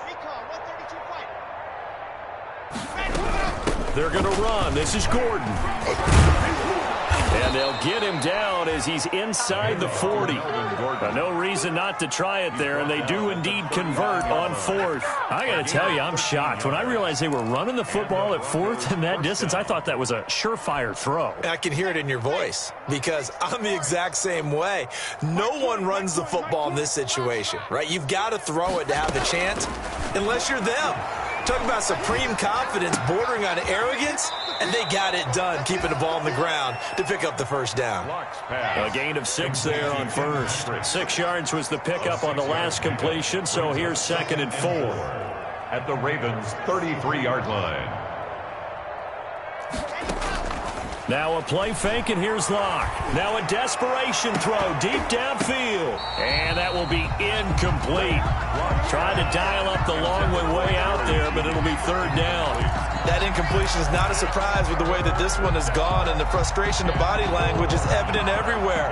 Recon, 132 fight. They're going to run. This is Gordon. And they'll get him down as he's inside the 40. No reason not to try it there, and they do indeed convert on 4th. I got to tell you, I'm shocked. When I realized they were running the football at 4th in that distance, I thought that was a surefire throw. I can hear it in your voice because I'm the exact same way. No one runs the football in this situation, right? You've got to throw it to have the chance unless you're them. Talk about supreme confidence bordering on arrogance, and they got it done, keeping the ball on the ground to pick up the first down. A gain of 6 there on first. 6 yards was the pickup on the last completion, so here's 2nd and 4. At the Ravens' 33-yard line. Now a play fake, and here's Locke. Now a desperation throw deep downfield. And that will be incomplete. Trying to dial up the long way out there, but it'll be 3rd down. That incompletion is not a surprise with the way that this one has gone, and the frustration, the body language is evident everywhere.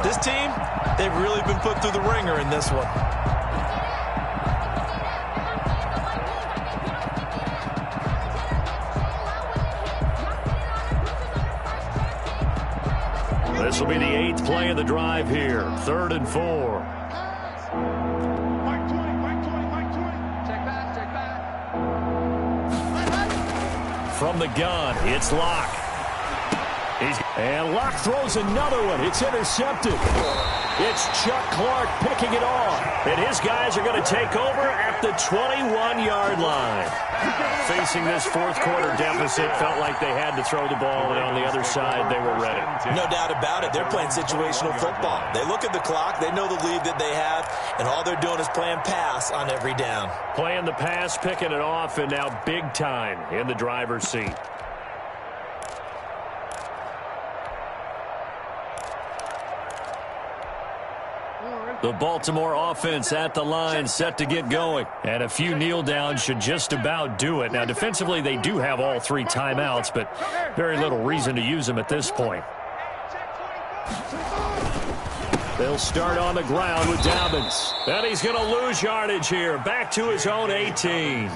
This team, they've really been put through the ringer in this one. This will be the 8th play of the drive here. 3rd and 4. From the gun, it's Locke. And Locke throws another one. It's intercepted. It's Chuck Clark picking it off. And his guys are going to take over at the 21-yard line. Facing this 4th quarter deficit, felt like they had to throw the ball, and on the other side, they were ready. No doubt about it. They're playing situational football. They look at the clock. They know the lead that they have, and all they're doing is playing pass on every down. Playing the pass, picking it off, and now big time in the driver's seat. The Baltimore offense at the line, set to get going. And a few kneel downs should just about do it. Now, defensively, they do have all 3 timeouts, but very little reason to use them at this point. They'll start on the ground with Dobbins. And he's going to lose yardage here. Back to his own 18.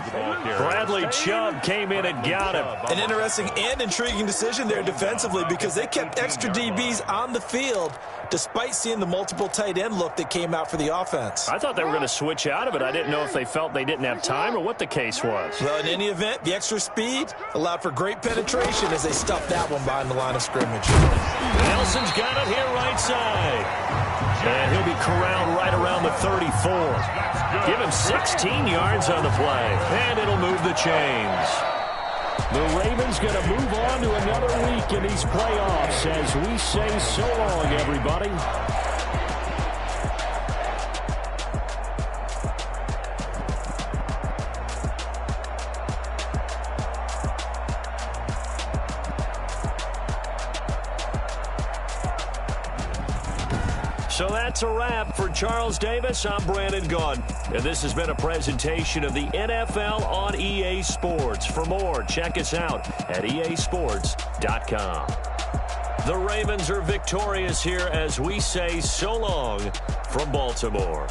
Bradley Chubb came in and got him. An interesting and intriguing decision there defensively because they kept extra DBs on the field despite seeing the multiple tight end look that came out for the offense. I thought they were going to switch out of it. I didn't know if they felt they didn't have time or what the case was. Well, in any event, the extra speed allowed for great penetration as they stuffed that one behind the line of scrimmage. Nelson's got it here right side. And he'll be corralled right around the 34. Give him 16 yards on the play. And it'll move the chains. The Ravens going to move on to another week in these playoffs as we say so long, everybody. So that's a wrap. For Charles Davis, I'm Brandon Gaudin. And this has been a presentation of the NFL on EA Sports. For more, check us out at easports.com. The Ravens are victorious here as we say so long from Baltimore.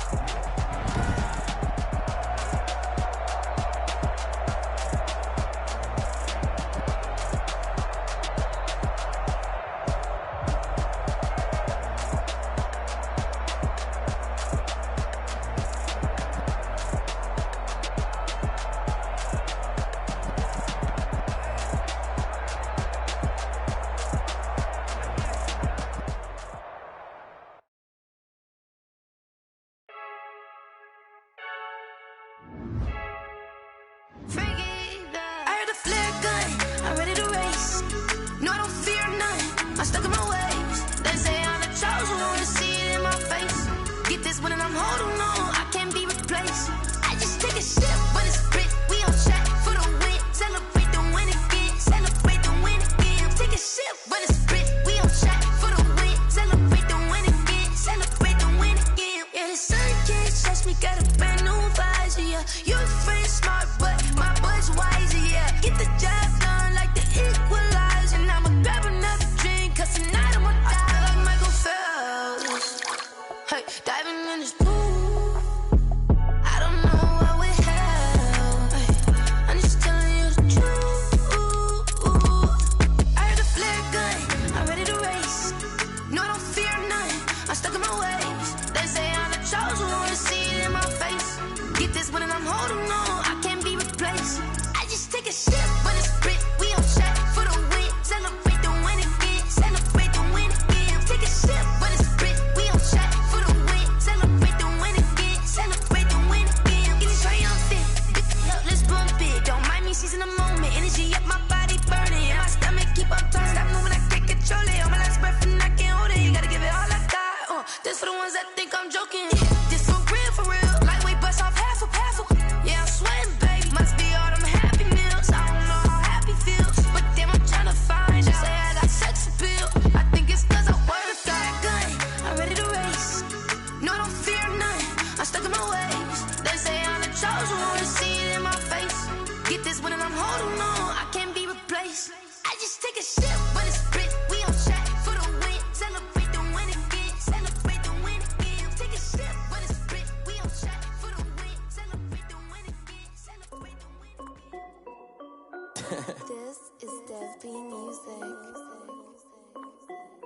Diving in this pool.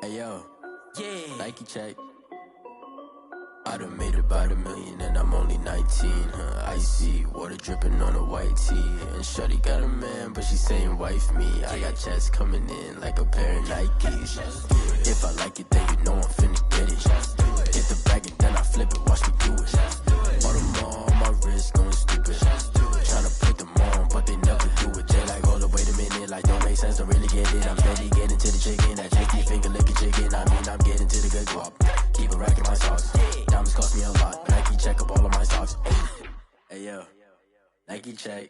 Hey yo, yeah. Nike check. I done made about $1 million and I'm only 19. Icy water dripping on a white tee. And shorty got a man, but she saying wife me. I got checks coming in like a pair of Nikes. If I like it, then you know I'm finna get it. Hit the bag and then I flip it, watch me do it. All them on my wrist going stupid. Tryna put them on, but they never do it. They like, hold up, wait a minute, like don't make sense, don't really get it. I'm steady getting to the chicken, that tasty finger licking chicken. I mean, I'm getting to the good guap. Keep a rack in my socks. Diamonds cost me a lot. Nike check up all of my socks. Hey yo, Nike check.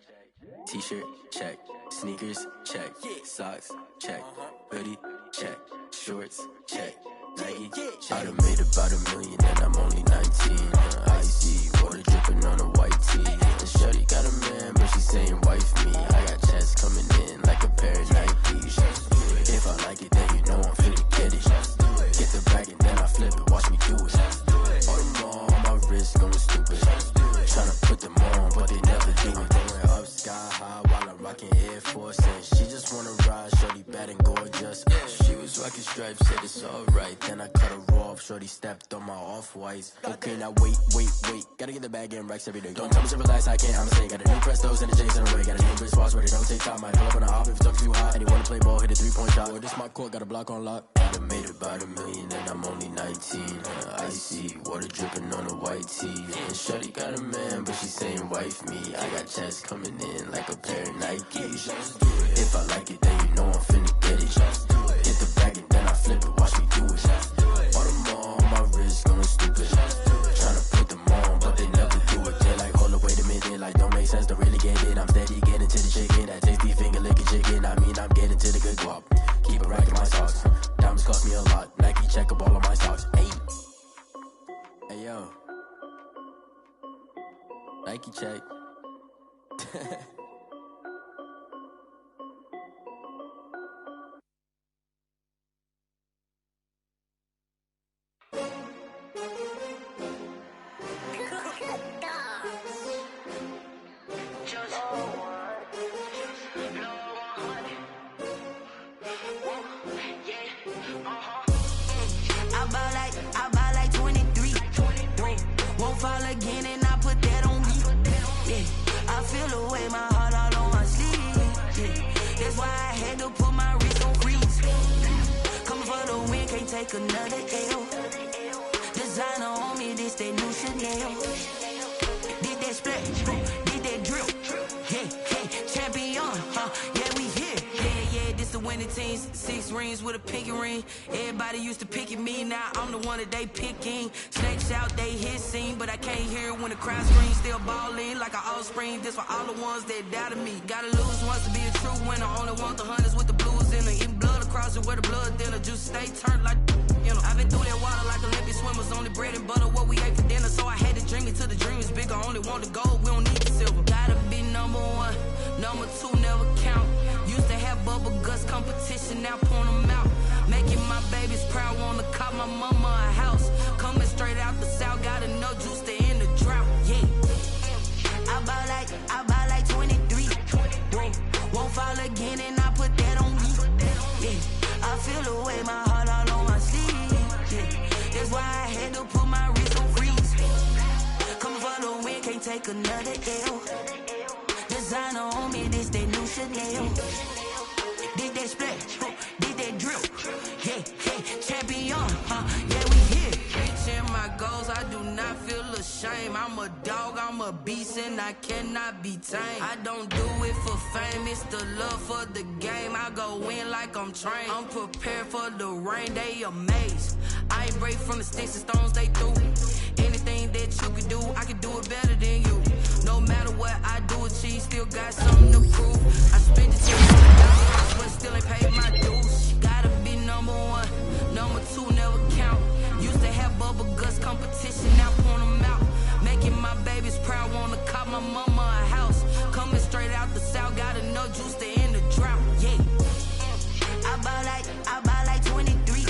T-shirt check. Sneakers check. Socks check. Hoodie check. Shorts check. Nike check. I done made about $1 million and I'm only 19. Icy water dripping on a white tee. And shorty got a man, but she saying wife me. I got checks coming in like a pair of Nikes. If I like it, then you know I'm finna get it. Get the bag and then I flip it, watch me do it. All them on my wrist going stupid. Tryna put them on, but they never do it. Going up sky high while I'm rocking Air Force. And she just wanna ride, shorty bad and gorgeous. She was rocking stripes, said it's alright. Then I cut her off, shorty stepped on my off-whites. Okay, now wait. Gotta get the bag and racks every day. Don't tell me to relax, I can't, I'ma say. Got a new Prestos and a J's in the way. Got a new Chris Foss where they don't take time. Might pull up on a hop if it's too hot. And he wanna play ball, hit a 3-point shot. Or this my court, got a block on lock. I done made about $1 million and I'm only 19. Icy water dripping on a white tee. And shorty got a man, but she saying wife me. I got checks coming in like a pair of Nikes. If I like it, then you know I'm finna get it. Hit the bag and then I flip it, watch me do it. All them on my wrist going stupid. Tryna put them on, but they never do it. They like, hold up, wait a minute, like don't make sense, don't really get it. I'm steady getting to the chicken, that tasty finger licking chicken. I mean, I'm getting to the good guap. Keep a rack in my socks. Diamonds cost me a lot. Nike check up all of my socks. Hey yo, Nike check. Again and I put that on me. Yeah, I feel away my heart all on my sleeve. Yeah, that's why I had to put my wrist on freeze. Coming for the win, can't take another L. Designer on me, this that new Chanel. Did that splash, did that drill. Yeah, champion, yeah, we here. Yeah, this the winning teams. 6 rings with a pinky ring. Everybody used to pick at me, now I'm the one that they picking. Snakes out, they hit scene, but I can't hear it when the crowd screams. Still ballin' like an offspring. This for all the ones that doubted me. Gotta lose once to be a true winner. Only want the hunters with the blues in it. Eating blood across it where the blood thinner. Juice stay turned like, you know. I've been through that water like Olympic swimmers. Only bread and butter what we ate for dinner. So I had to dream it till the dream is bigger. Only want the gold, we don't need the silver. Gotta be number 1, number 2 never count. Used to have bubble guts competition, now point them out. Making my babies proud, wanna cop my mama a house. Coming straight out the south, gotta know juice to end the drought. Yeah, I buy like 23. Won't fall again and I put that on me. Yeah, I feel away my heart all on my sleeve. Yeah, that's why I had to put my wrist on freeze. Coming for the win, can't take another L. Designer on me, this that new Chanel. Did that splash, did that drill. Yeah, champion, yeah, we here. Reaching my goals, I do not feel ashamed. I'm a dog, I'm a beast, and I cannot be tamed. I don't do it for fame, it's the love for the game. I go in like I'm trained. I'm prepared for the rain, they amazed. I ain't break from the sticks and stones they threw. Anything that you can do, I can do it better than you. No matter what I do, achieve, still got something to prove. I spent it till $1, but still ain't paid my dues. Gotta be number 1, number 2 never count. Used to have bubble guts competition, now point them out. Making my babies proud, wanna cop my mama a house. Coming straight out the south, gotta know juice to end the drought. Yeah, I buy like 23.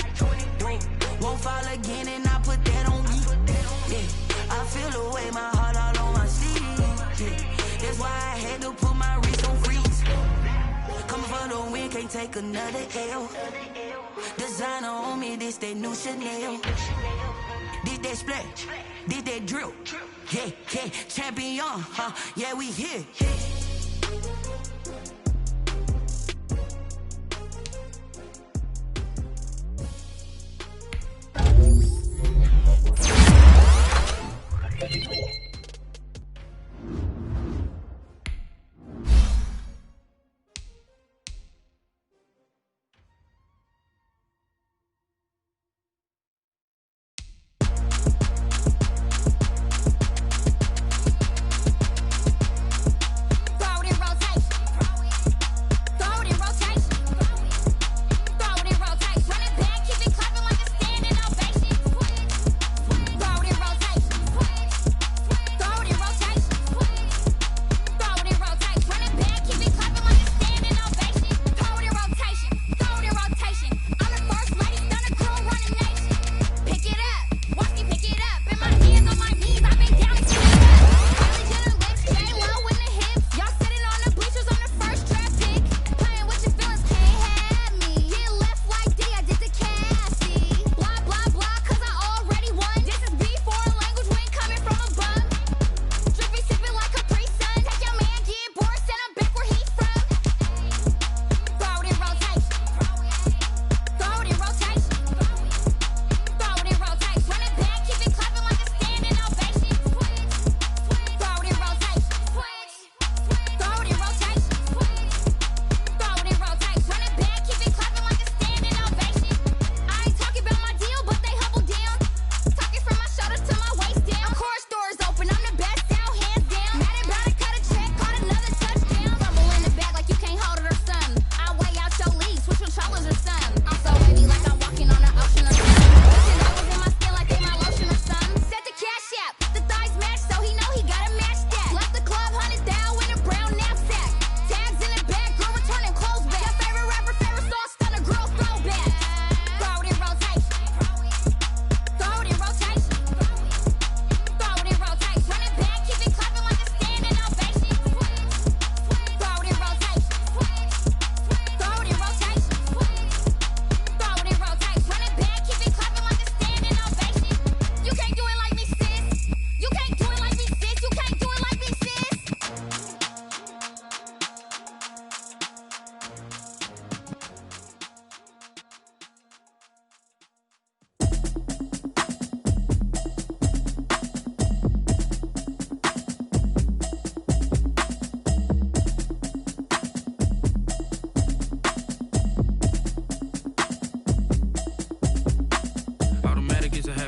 Won't fall again and I put that on me. Yeah, I feel away my heart all on my sleeve. Yeah, that's why I had to put my wrist on freeze. Coming for the win, can't take another L. Designer on me, this that new Chanel. This that splash, this that drill. Yeah, yeah, champion, huh? Yeah, we here.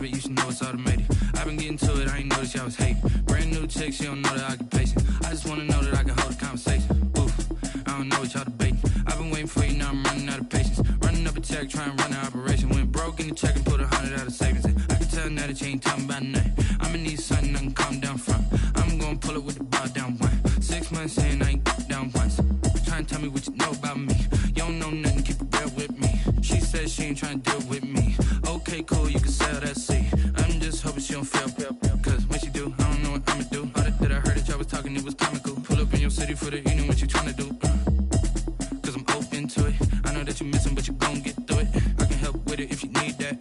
You should know it's automated. I've been getting to it, I ain't noticed y'all was hating. Brand new chick, she don't know the occupation. I just wanna know that I can hold a conversation. Oof, I don't know what y'all debating. I've been waiting for you, now I'm running out of patience. Running up a check, trying to run an operation. Went broke in the check and put 100 out of savings in. I can tell now that you ain't talking about nothing. I'ma need something I can calm down from. I'm gonna pull it with the bar down one. 6 months in, I ain't down once. Trying to tell me what you know about me. You don't know nothing, keep it real with me. She said she ain't trying to deal with me. Okay, cool, you can sell that seat. I'm just hoping she don't fail. Cause when she do, I don't know what I'ma do. All that I heard that y'all was talking, it was comical. Pull up in your city for the evening, what you trying to do? Cause I'm open to it. I know that you missing, but you gon' get through it. I can help with it if you need that.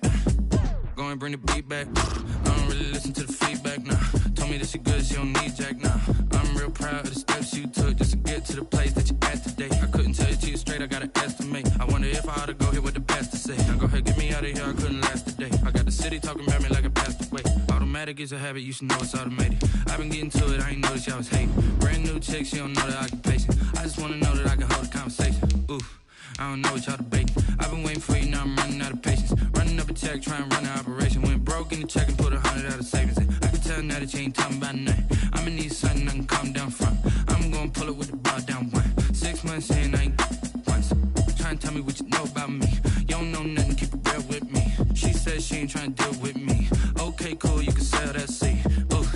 Go and bring the beat back. I don't really listen to the feedback, nah. Told me that she good, she don't need Jack, nah. I'm real proud of the steps you took just to get to the place that you at today. I couldn't tell it to you straight, I gotta estimate. I wonder if I ought to go here with the best to say. Now go ahead, get me out of here, I couldn't last today. I got the city talking about me like I passed away. Automatic is a habit, you should know it's automated. I've been getting to it, I ain't noticed y'all was hating. Brand new chick, she don't know the occupation. I just wanna know that I can hold a conversation. Oof, I don't know what y'all debating. I've been waiting for you, now I'm running out of patience. Running up a check, trying to run an operation. Went broke in the check and put 100 out of savings in. I can tell now that you ain't talking about nothing. I'ma need something I can calm down from. I'm gonna pull it with the bar down one. 6 months in, I ain't once. Trying to tell me what you know about me. You don't know nothing, keep it real with me. She said she ain't trying to deal with me. Okay, cool, you can sell that seat. Ooh,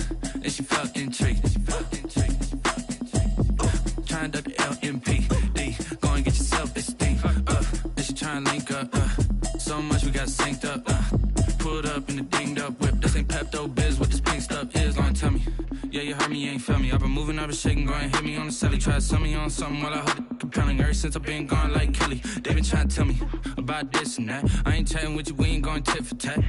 and she felt intrigued. Trying to duck the LMPD. Go and get yourself esteem. And she trying to link up. So much we got synced up. Pulled up in the dinged up whip. This ain't Pepto-Biz, what this pink stuff is. Long tell me. Yeah, you heard me, you ain't felt me. I've been moving, I've been shaking. Go and hit me on the celly. Try to sell me on something while I hold it. compelling ever since I've been gone like Kelly. They been trying to tell me about this and that. I ain't chatting with you, we ain't going tit for tat.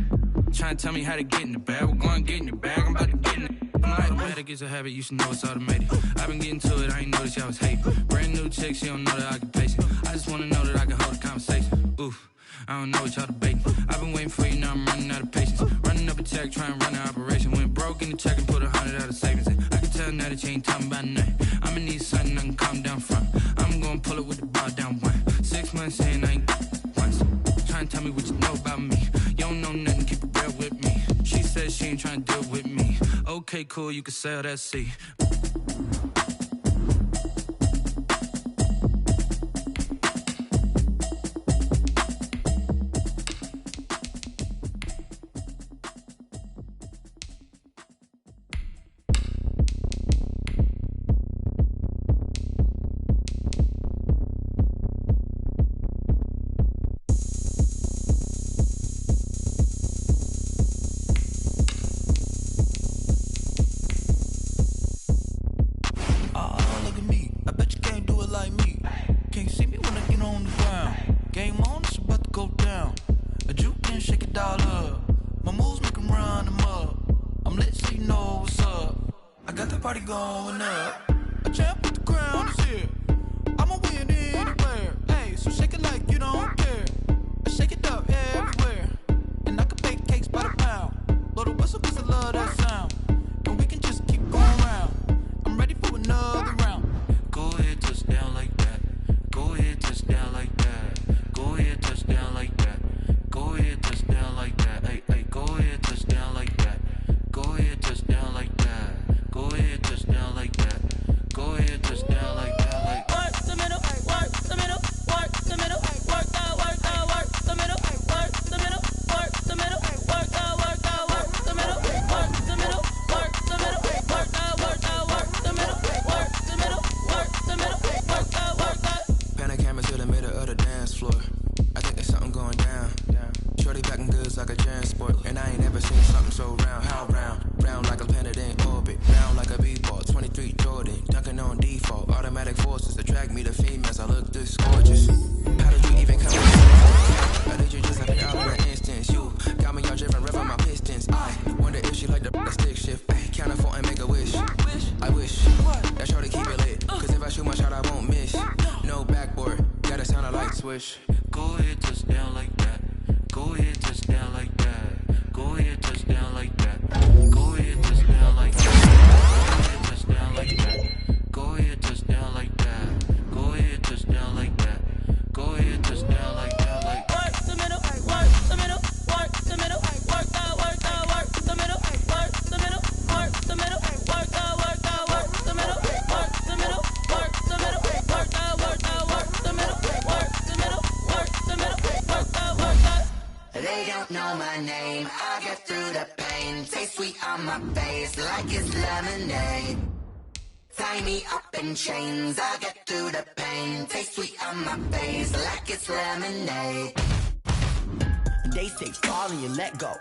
Trying to tell me how to get in the bag. We're going to get in the bag, I'm about to get in it. I'm like, automatic is a habit, you should know it's automated. I've been getting to it, I ain't noticed y'all was hating. Brand new chick, she don't know that I can pace it. I just wanna know that I can hold a conversation. Oof, I don't know what y'all debating. I've been waiting for you, now I'm running out of patience. Running up a check, trying to run an operation. Went broke in the check and put 100 out of savings in. I can tell now that you ain't talking about nothing. I'ma need something I can calm down front. I'm gonna pull it with the bar down one. 6 months in, I ain't once. Trying to tell me what you know about me. You don't know nothing, keep it real with me. She said she ain't trying to deal with me. Okay, cool, you can sell that seat. Chains, I get through the pain. Taste sweet on my face like it's lemonade. They say fall and you let go,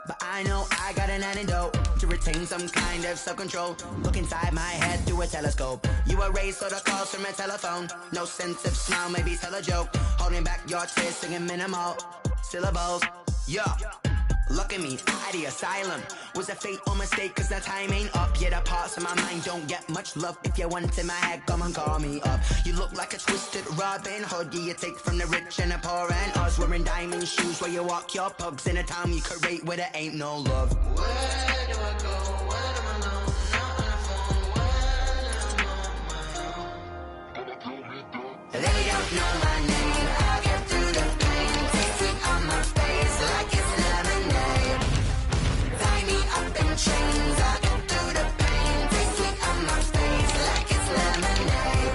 but I know I got an antidote to retain some kind of self-control. Look inside my head through a telescope. You erase all the calls from a telephone. No sense of smile, maybe tell a joke. Holding back your tears, singing minimal syllables. Yeah. Look at me, out of the asylum. Was a fate or mistake, cause the time ain't up. Yet the parts of my mind don't get much love. If you want in my head, come and call me up. You look like a twisted Robin Hood. Yeah, you take from the rich and the poor and us. Wearing diamond shoes where you walk your pugs. In a town you create where there ain't no love. Where do I go? Where do I know? Not on the phone when I'm on my own. They don't know my name. I get through the pain. Taste sweet on my face like it's chains, I get through the pain. Taste sweet on my face like it's lemonade.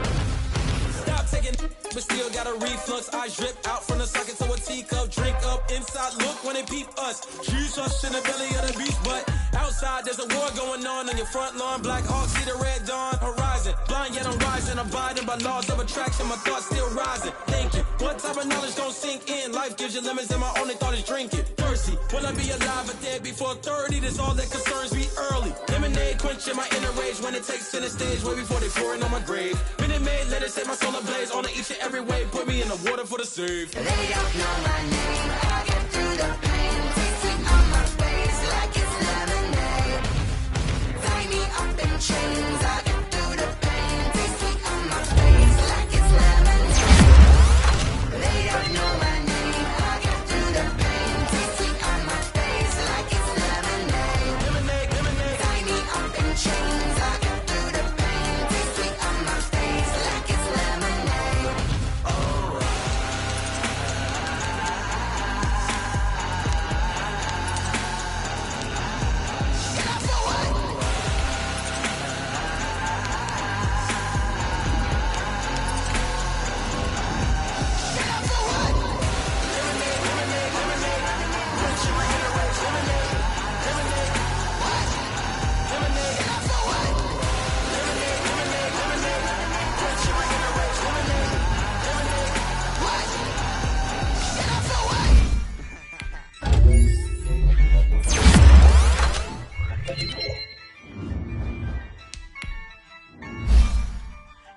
Stop taking, but still got a reflux. Eyes drip out from the socket to a teacup. Drink up inside, look when they peep us. Shoes us in the belly of the beast, but out Outside, there's a war going on your front lawn. Black Hawk, see the red dawn horizon. Blind yet I'm rising, abiding by laws of attraction. My thoughts still rising. Thinking, what type of knowledge gon' sink in? Life gives you lemons and my only thought is drinking. Thirsty, will I be alive or dead before 30? That's all that concerns me early. Lemonade quenching my inner rage when it takes center stage way before they pour it on my grave. Minute Maid, let it set my soul ablaze. On each and every way, put me in the water for the save. They don't know my name. I get through the pain. Taste sweet on my face like it's lemonade. Tie me up in chains. I get through the pain. Taste sweet on my face like it's lemonade. They don't know my name. I get through the pain. Taste sweet on my face like it's lemonade. Lemonade, lemonade. Tie me up in chains. I get through the pain. Taste sweet on my face like it's lemonade.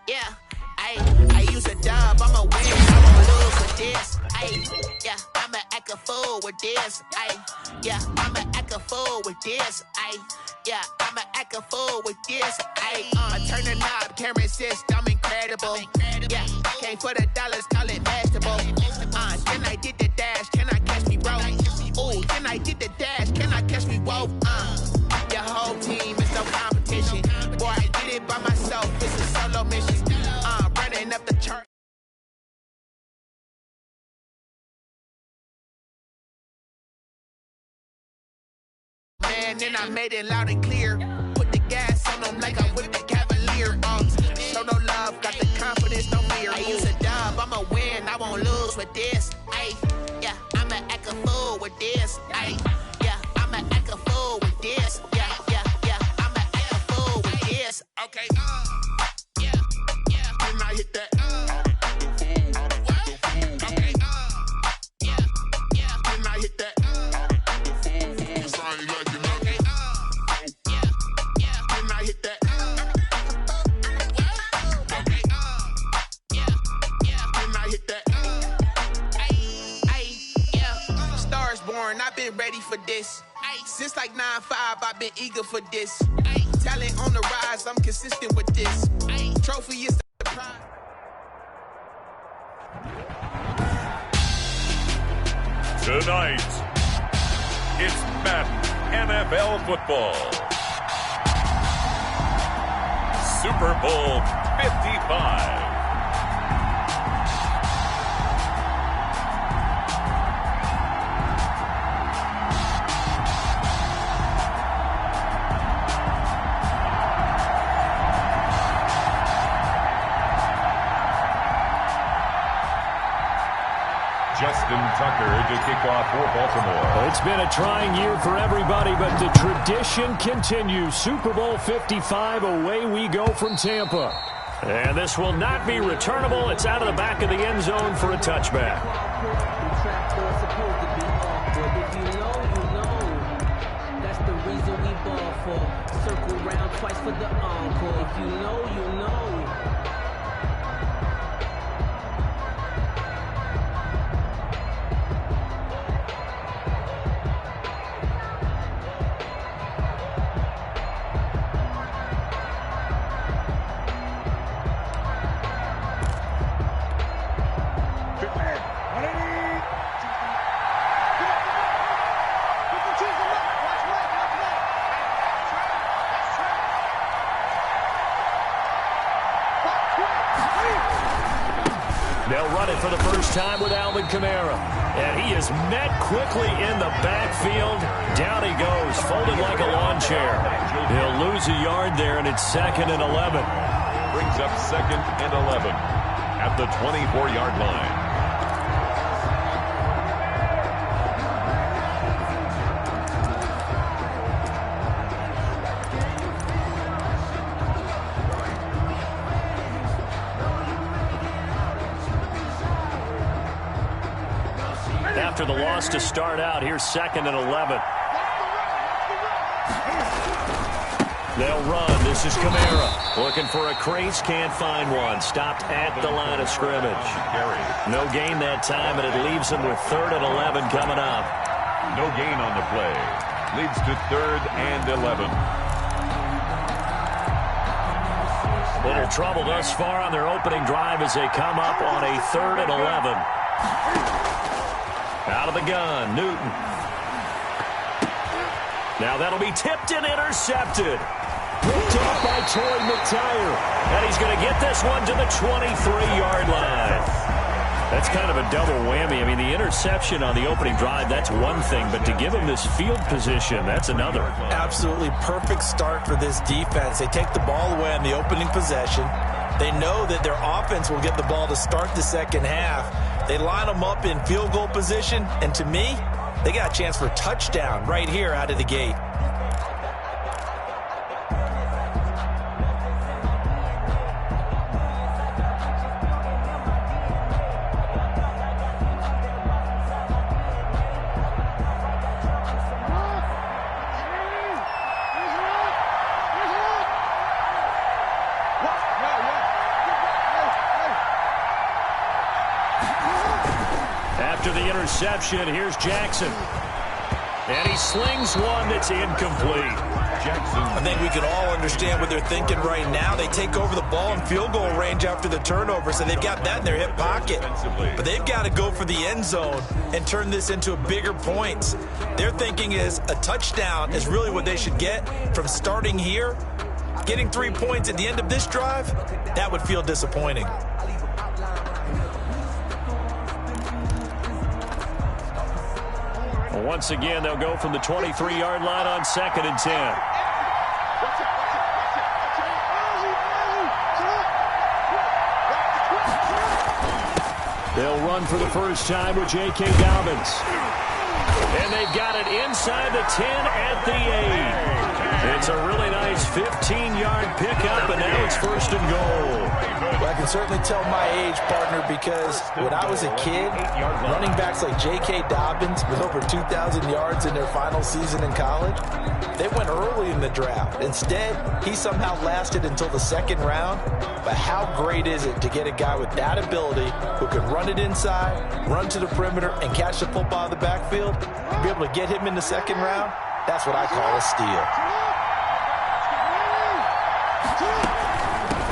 Yeah, I use a dub, I'm a win, I won't lose with this. Yeah, I'ma act a fool with this. Yeah, I'ma act a fool with this. Yeah, I'ma act a fool with this. I turn the knob, camera assist, I'm incredible. Yeah, came for the dollars, call it vegetable. Then I did the dash, can I catch me, bro? Ooh, then I did the dash, can I catch me, whoa? Your whole team is no competition. Boy, I did it by myself, it's a solo mission. Running up the chart. Man, then I made it loud and clear. Put the gas on them like I'm with the Cavalier. Show no love, got the confidence, no fear. I use a dub, I'ma win, I won't lose with this. Yeah, I'ma act a fool with this. Yeah, I'ma act a fool with this. Yeah, I'ma act a fool with this. Okay, yeah, then I hit that. Okay, yeah, then I hit that. I've been ready for this. Since like 9-5, I've been eager for this. Talent on the rise, I'm consistent with this. Trophy is the prize. Tonight, it's Madden NFL football. Super Bowl 55. Justin Tucker to kick off for Baltimore. It's been a trying year for everybody, but the tradition continues. Super Bowl 55, away we go from Tampa. And this will not be returnable. It's out of the back of the end zone for a touchback. If you know, you know. That's the reason we ball for. Circle round twice for the encore. If you know, you know. They'll run it for the first time with Alvin Kamara. And he is met quickly in the backfield. Down he goes, folded like a lawn chair. He'll lose a yard there, and it's 2nd and 11. Brings up 2nd and 11 at the 24-yard line. after the loss to start out. Here's 2nd and 11. They'll run. This is Kamara. Looking for a crease. Can't find one. Stopped at the line of scrimmage. No gain that time, and it leaves them with 3rd and 11 coming up. No gain on the play. Leads to 3rd and 11. Little trouble thus far on their opening drive as they come up on a 3rd and 11. Out of the gun, Newton. Now that'll be tipped and intercepted. Picked off by Torrey McTyer. And he's going to get this one to the 23-yard line. That's kind of a double whammy. I mean, the interception on the opening drive, that's one thing. But to give him this field position, that's another. Absolutely perfect start for this defense. They take the ball away on the opening possession. They know that their offense will get the ball to start the second half. They line them up in field goal position. And to me, they got a chance for a touchdown right here out of the gate. After the interception, here's Jackson. And he slings one that's incomplete. Jackson. I think we can all understand what they're thinking right now. They take over the ball in field goal range after the turnover, so they've got that in their hip pocket. But they've got to go for the end zone and turn this into bigger points. Their thinking is a touchdown is really what they should get from starting here. Getting 3 points at the end of this drive, that would feel disappointing. Once again, they'll go from the 23-yard line on 2nd and 10. They'll run for the first time with J.K. Dobbins. And they've got it inside the 10 at the 8. It's a really nice 15-yard pickup, and now it's 1st and goal. Well, I can certainly tell my age, partner, because when I was a kid, running backs like J.K. Dobbins with over 2,000 yards in their final season in college, they went early in the draft. Instead, he somehow lasted until the 2nd round. But how great is it to get a guy with that ability who can run it inside, run to the perimeter, and catch the football in the backfield? Be able to get him in the 2nd round? That's what I call a steal.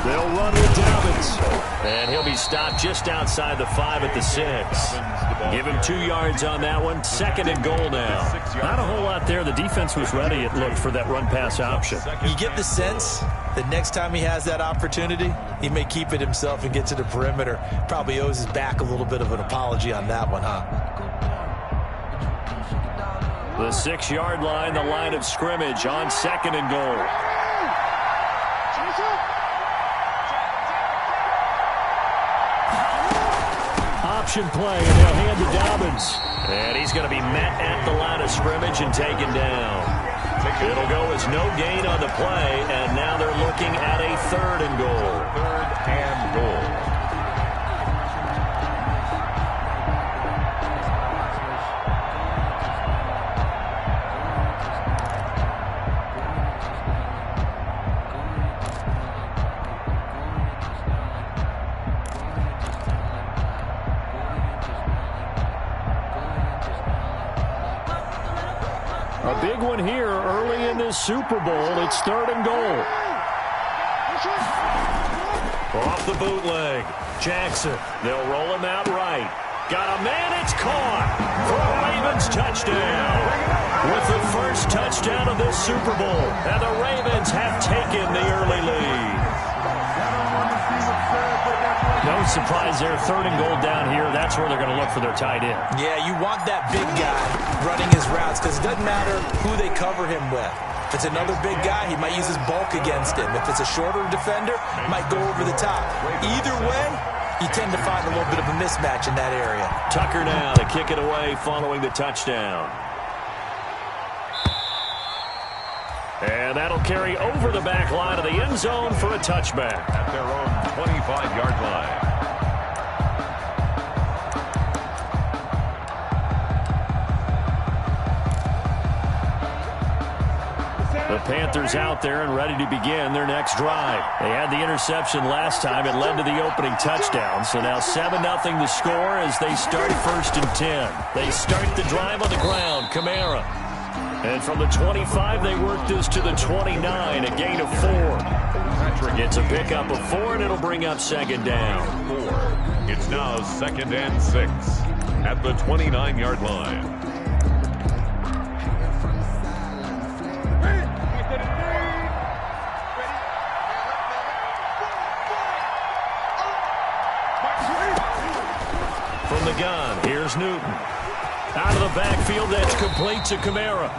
They'll run with Dobbins. And he'll be stopped just outside the 5 at the 6. Give him 2 yards on that one. 2nd and goal now. Not a whole lot there. The defense was ready, it looked, for that run-pass option. You get the sense that next time he has that opportunity, he may keep it himself and get to the perimeter. Probably owes his back a little bit of an apology on that one, huh? The 6-yard line, the line of scrimmage on 2nd and goal. Option play, and they'll hand to Dobbins. And he's going to be met at the line of scrimmage and taken down. It'll go as no gain on the play, and now they're looking at a 3rd and goal. 3rd and goal. A big one here early in this Super Bowl. It's 3rd and goal. Off the bootleg. Jackson. They'll roll him out right. Got a man. It's caught for a Ravens touchdown. With the first touchdown of this Super Bowl. And the Ravens have taken the early lead. No surprise there. 3rd and goal down here. That's where they're going to look for their tight end. Yeah, you want that big guy running his routes because it doesn't matter who they cover him with. If it's another big guy, he might use his bulk against him. If it's a shorter defender, might go over the top. Either way, you tend to find a little bit of a mismatch in that area. Tucker now to kick it away following the touchdown. And that'll carry over the back line of the end zone for a touchback. At their own 25-yard line. The Panthers out there and ready to begin their next drive. They had the interception last time. It led to the opening touchdown. So now 7-0 the score as they start 1st and 10. They start the drive on the ground. Kamara. And from the 25, they work this to the 29, a gain of 4. Patrick gets a pickup of 4, and it'll bring up 2nd down. 4. It's now 2nd and 6 at the 29-yard line. From the gun, here's Newton. Out of the backfield, that's complete to Kamara.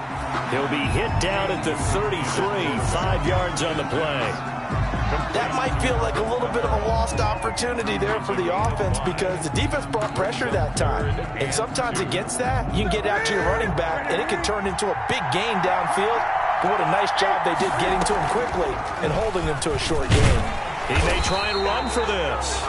He'll be hit down at the 33, 5 yards on the play. That might feel like a little bit of a lost opportunity there for the offense because the defense brought pressure that time. And sometimes against that, you can get out to your running back, and it can turn into a big gain downfield. But what a nice job they did getting to him quickly and holding him to a short gain. He may try and run for this.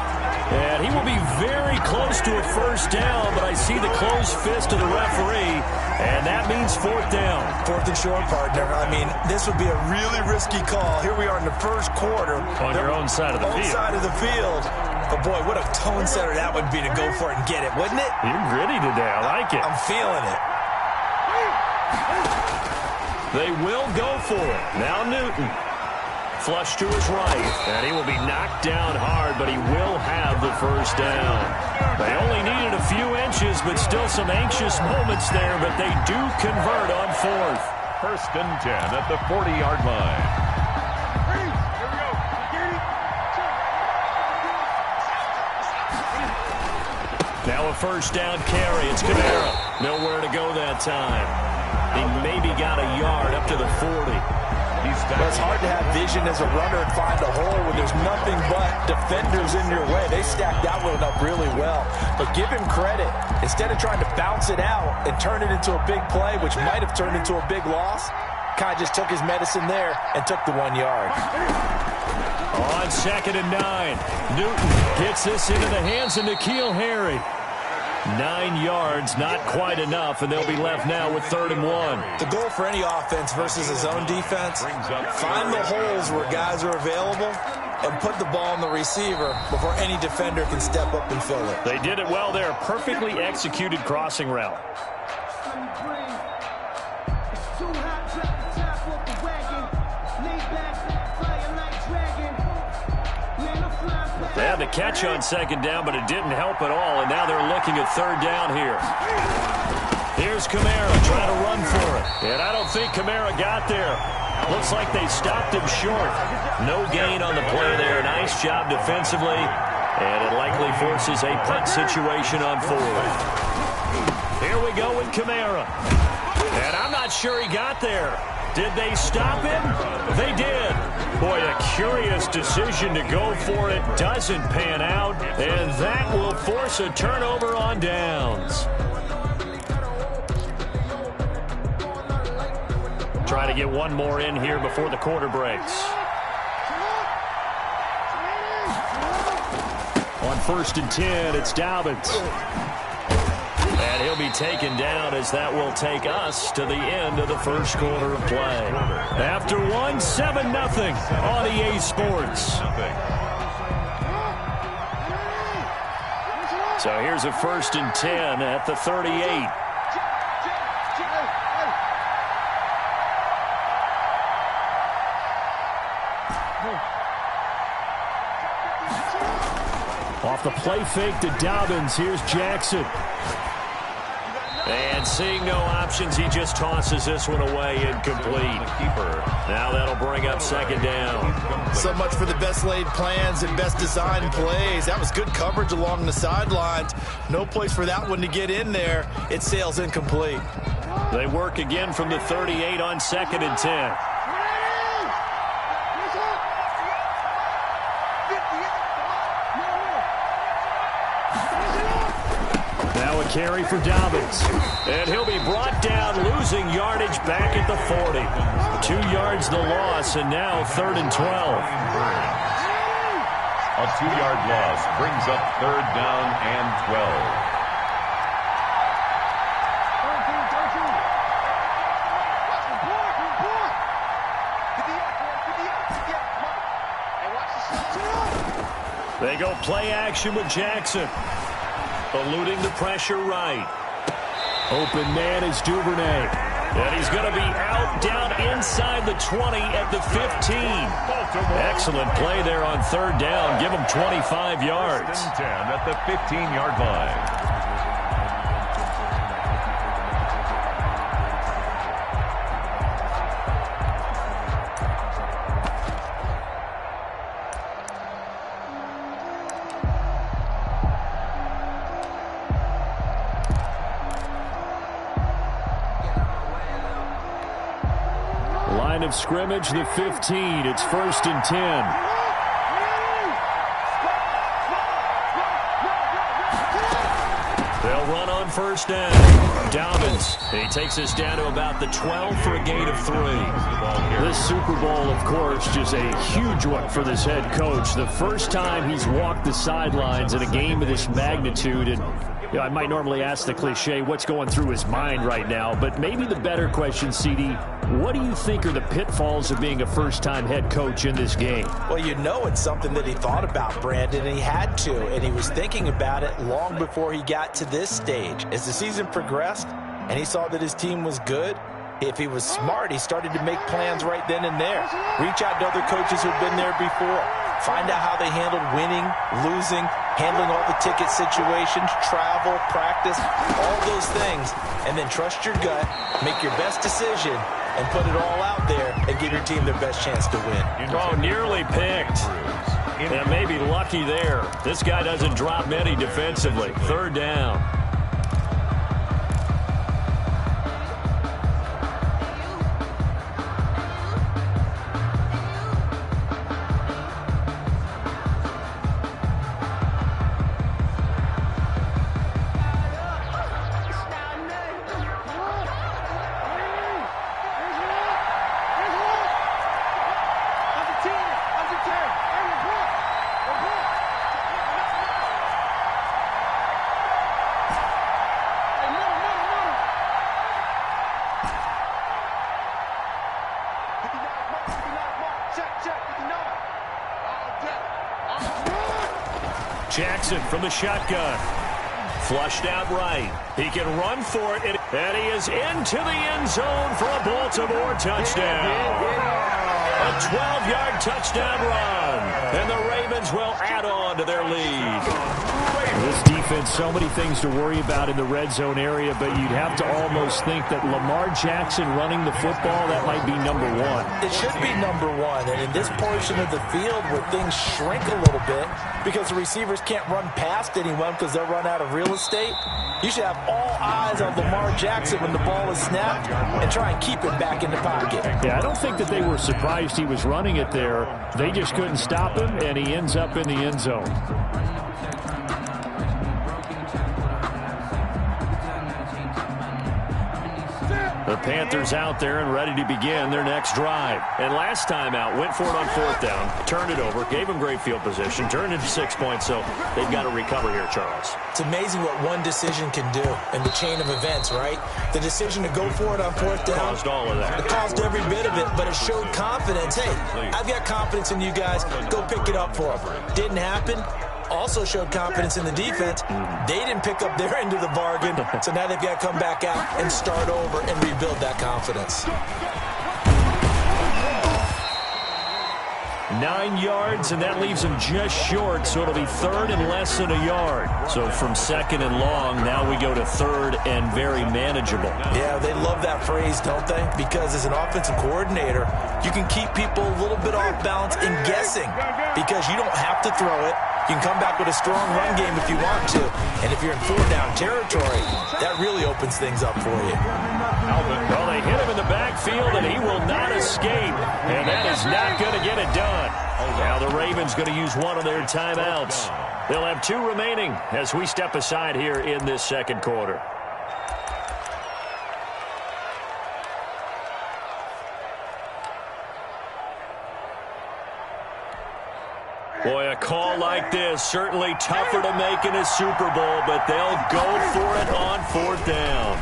And he will be very close to a 1st down, but I see the closed fist of the referee, and that means 4th down. 4th and short, partner. I mean, this would be a really risky call. Here we are in the 1st quarter. On your own side of the field. Side of the field. But, boy, what a tone setter that would be to go for it and get it, wouldn't it? You're gritty today. I like it. I'm feeling it. They will go for it. Now Newton. Flush to his right, and he will be knocked down hard, but he will have the 1st down. They only needed a few inches, but still some anxious moments there, but they do convert on 4th. 1st and 10 at the 40-yard line. Now a 1st down carry. It's Kamara. Nowhere to go that time. He maybe got a yard up to the 40. But it's hard to have vision as a runner and find a hole when there's nothing but defenders in your way. They stacked that one up really well. But give him credit. Instead of trying to bounce it out and turn it into a big play, which might have turned into a big loss, kind of just took his medicine there and took the 1 yard. On 2nd and 9, Newton gets this into the hands of N'Keal Harry. 9 yards, not quite enough, and they'll be left now with 3rd and 1. The goal for any offense versus a zone defense, find the holes where guys are available and put the ball on the receiver before any defender can step up and fill it. They did it well there. Perfectly executed crossing route. They had the catch on 2nd down, but it didn't help at all, and now they're looking at 3rd down here. Here's Kamara trying to run for it, and I don't think Kamara got there. Looks like they stopped him short. No gain on the play there. Nice job defensively, and it likely forces a punt situation on 4th. Here we go with Kamara, and I'm not sure he got there. Did they stop him? They did. Boy, a curious decision to go for it. Doesn't pan out, and that will force a turnover on downs. Try to get one more in here before the quarter breaks. On 1st and 10, it's Dobbins. And he'll be taken down as that will take us to the end of the 1st quarter of play. After 1, 7-0 on EA Sports. So here's a 1st and 10 at the 38. Off the play fake to Dobbins, here's Jackson. And seeing no options, he just tosses this one away, incomplete. Now that'll bring up 2nd down. So much for the best laid plans and best designed plays. That was good coverage along the sidelines. No place for that one to get in there. It sails incomplete. They work again from the 38 on 2nd and 10. Carry for Dobbins, and he'll be brought down, losing yardage back at the 40. 2 yards the loss, and now 3rd and 12. A 2-yard loss brings up 3rd down and 12. They go play action with Jackson. Eluding the pressure right. Open man is Duvernay. And he's going to be out down inside the 20 at the 15. Excellent play there on third down. Give him 25 yards. 10 at the 15-yard line. Line of scrimmage, the 15. It's 1st and 10. They'll run on first down. Dobbins. He takes us down to about the 12 for a gain of 3. This Super Bowl, of course, just a huge one for this head coach. The first time he's walked the sidelines in a game of this magnitude. And you know, I might normally ask the cliche, what's going through his mind right now? But maybe the better question, CD, what do you think are the pitfalls of being a first-time head coach in this game? Well, you know it's something that he thought about, Brandon, and he had to, and he was thinking about it long before he got to this stage. As the season progressed and he saw that his team was good, if he was smart, he started to make plans right then and there. Reach out to other coaches who've been there before. Find out how they handled winning, losing, handling all the ticket situations, travel, practice, all those things. And then trust your gut, make your best decision, and put it all out there and give your team their best chance to win. Oh, nearly picked. And maybe lucky there. This guy doesn't drop many defensively. Third down. Jackson from the shotgun. Flushed out right. He can run for it, and he is into the end zone for a Baltimore touchdown. A 12-yard touchdown run, and the Ravens will add on to their lead. This defense, so many things to worry about in the red zone area, but you'd have to almost think that Lamar Jackson running the football, that might be number one. It should be number one, and in this portion of the field where things shrink a little bit because the receivers can't run past anyone because they'll run out of real estate, you should have all eyes on Lamar Jackson when the ball is snapped and try and keep it back in the pocket. Yeah, I don't think that they were surprised he was running it there. They just couldn't stop him, and he ends up in the end zone. The Panthers out there and ready to begin their next drive. And last time out, went for it on fourth down, turned it over, gave them great field position, turned it to 6 points, so they've got to recover here, Charles. It's amazing what one decision can do in the chain of events, right? The decision to go for it on fourth down. Caused all of that. It caused every bit of it, but it showed confidence. Hey, I've got confidence in you guys. Go pick it up for them. Didn't happen. Also showed confidence in the defense. They didn't pick up their end of the bargain, so now they've got to come back out and start over and rebuild that confidence. 9 yards, and that leaves him just short, so it'll be third and less than a yard. So from second and long, now we go to third and very manageable. Yeah, they love that phrase, don't they? Because as an offensive coordinator, you can keep people a little bit off balance and guessing because you don't have to throw it. You can come back with a strong run game if you want to. And if you're in four-down territory, that really opens things up for you. Well, they hit him in the backfield, and he will not escape. And that is not going to get it done. Now the Ravens going to use one of their timeouts. They'll have 2 remaining as we step aside here in this second quarter. Boy, a call like this, certainly tougher to make in a Super Bowl, but they'll go for it on fourth down.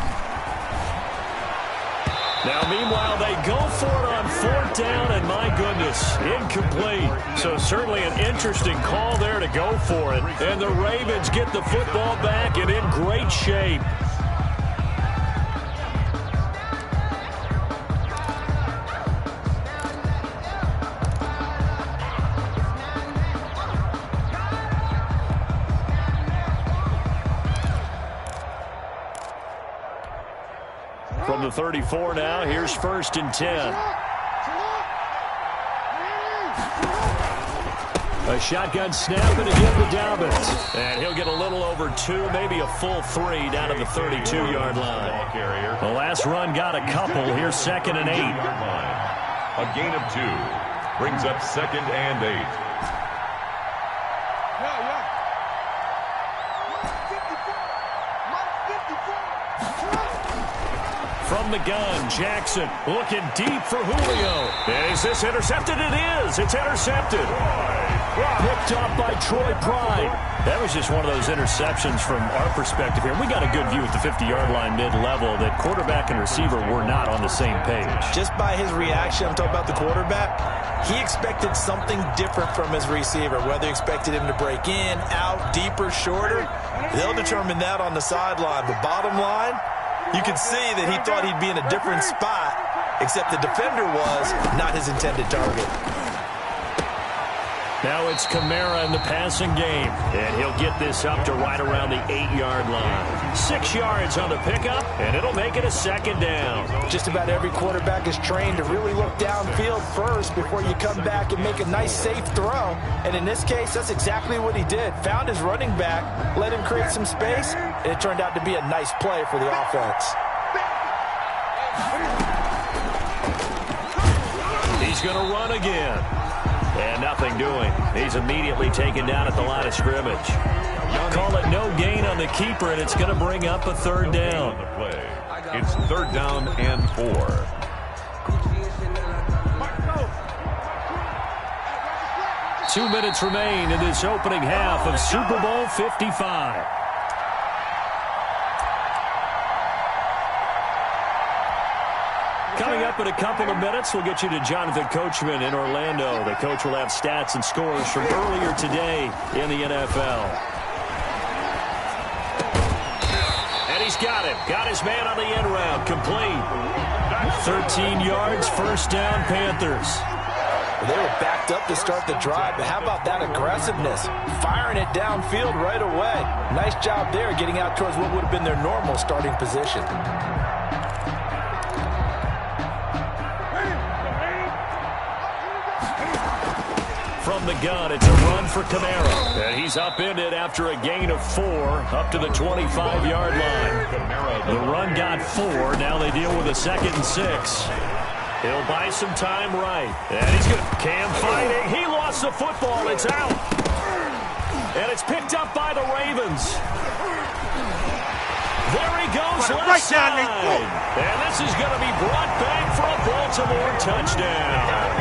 Now, meanwhile, they go for it on 4th down, and my goodness, incomplete. So certainly an interesting call there to go for it. And the Ravens get the football back and in great shape. From the 34 now, here's 1st and 10. A shotgun snap and again to Dobbins. And he'll get a little over 2, maybe a full 3 down to the 32-yard line. The last run got a couple. Here's 2nd and 8. A gain of 2 brings up 2nd and 8. From the gun, Jackson looking deep for Julio. Is this intercepted? It is. It's intercepted. Picked off by Troy Pride. That was just one of those interceptions from our perspective here. We got a good view at the 50-yard line mid-level that quarterback and receiver were not on the same page. Just by his reaction, I'm talking about the quarterback, he expected something different from his receiver. Whether he expected him to break in, out, deeper, shorter, they'll determine that on the sideline. But bottom line, you could see that he thought he'd be in a different spot, except the defender was not his intended target. Now it's Kamara in the passing game, and he'll get this up to right around the 8-yard line. 6 yards on the pickup, and it'll make it a 2nd down. Just about every quarterback is trained to really look downfield first before you come back and make a nice, safe throw. And in this case, that's exactly what he did. Found his running back, let him create some space, and it turned out to be a nice play for the offense. He's going to run again. And nothing doing. He's immediately taken down at the line of scrimmage. Call it no gain on the keeper, and it's going to bring up a 3rd down. It's 3rd down and 4. 2 minutes remain in this opening half of Super Bowl 55. Coming up in a couple of minutes, we'll get you to Jonathan Coachman in Orlando. The coach will have stats and scores from earlier today in the NFL. And he's got it. Got his man on the end route. Complete. 13 yards, 1st down, Panthers. They were backed up to start the drive, but how about that aggressiveness? Firing it downfield right away. Nice job there getting out towards what would have been their normal starting position. From the gun, it's a run for Kamara. And he's upended after a gain of 4 up to the 25-yard line. The run got 4. Now they deal with a 2nd and 6. He'll buy some time right. And he's good. Cam fighting. He lost the football. It's out. And it's picked up by the Ravens. There he goes left side. And this is going to be brought back for a Baltimore touchdown.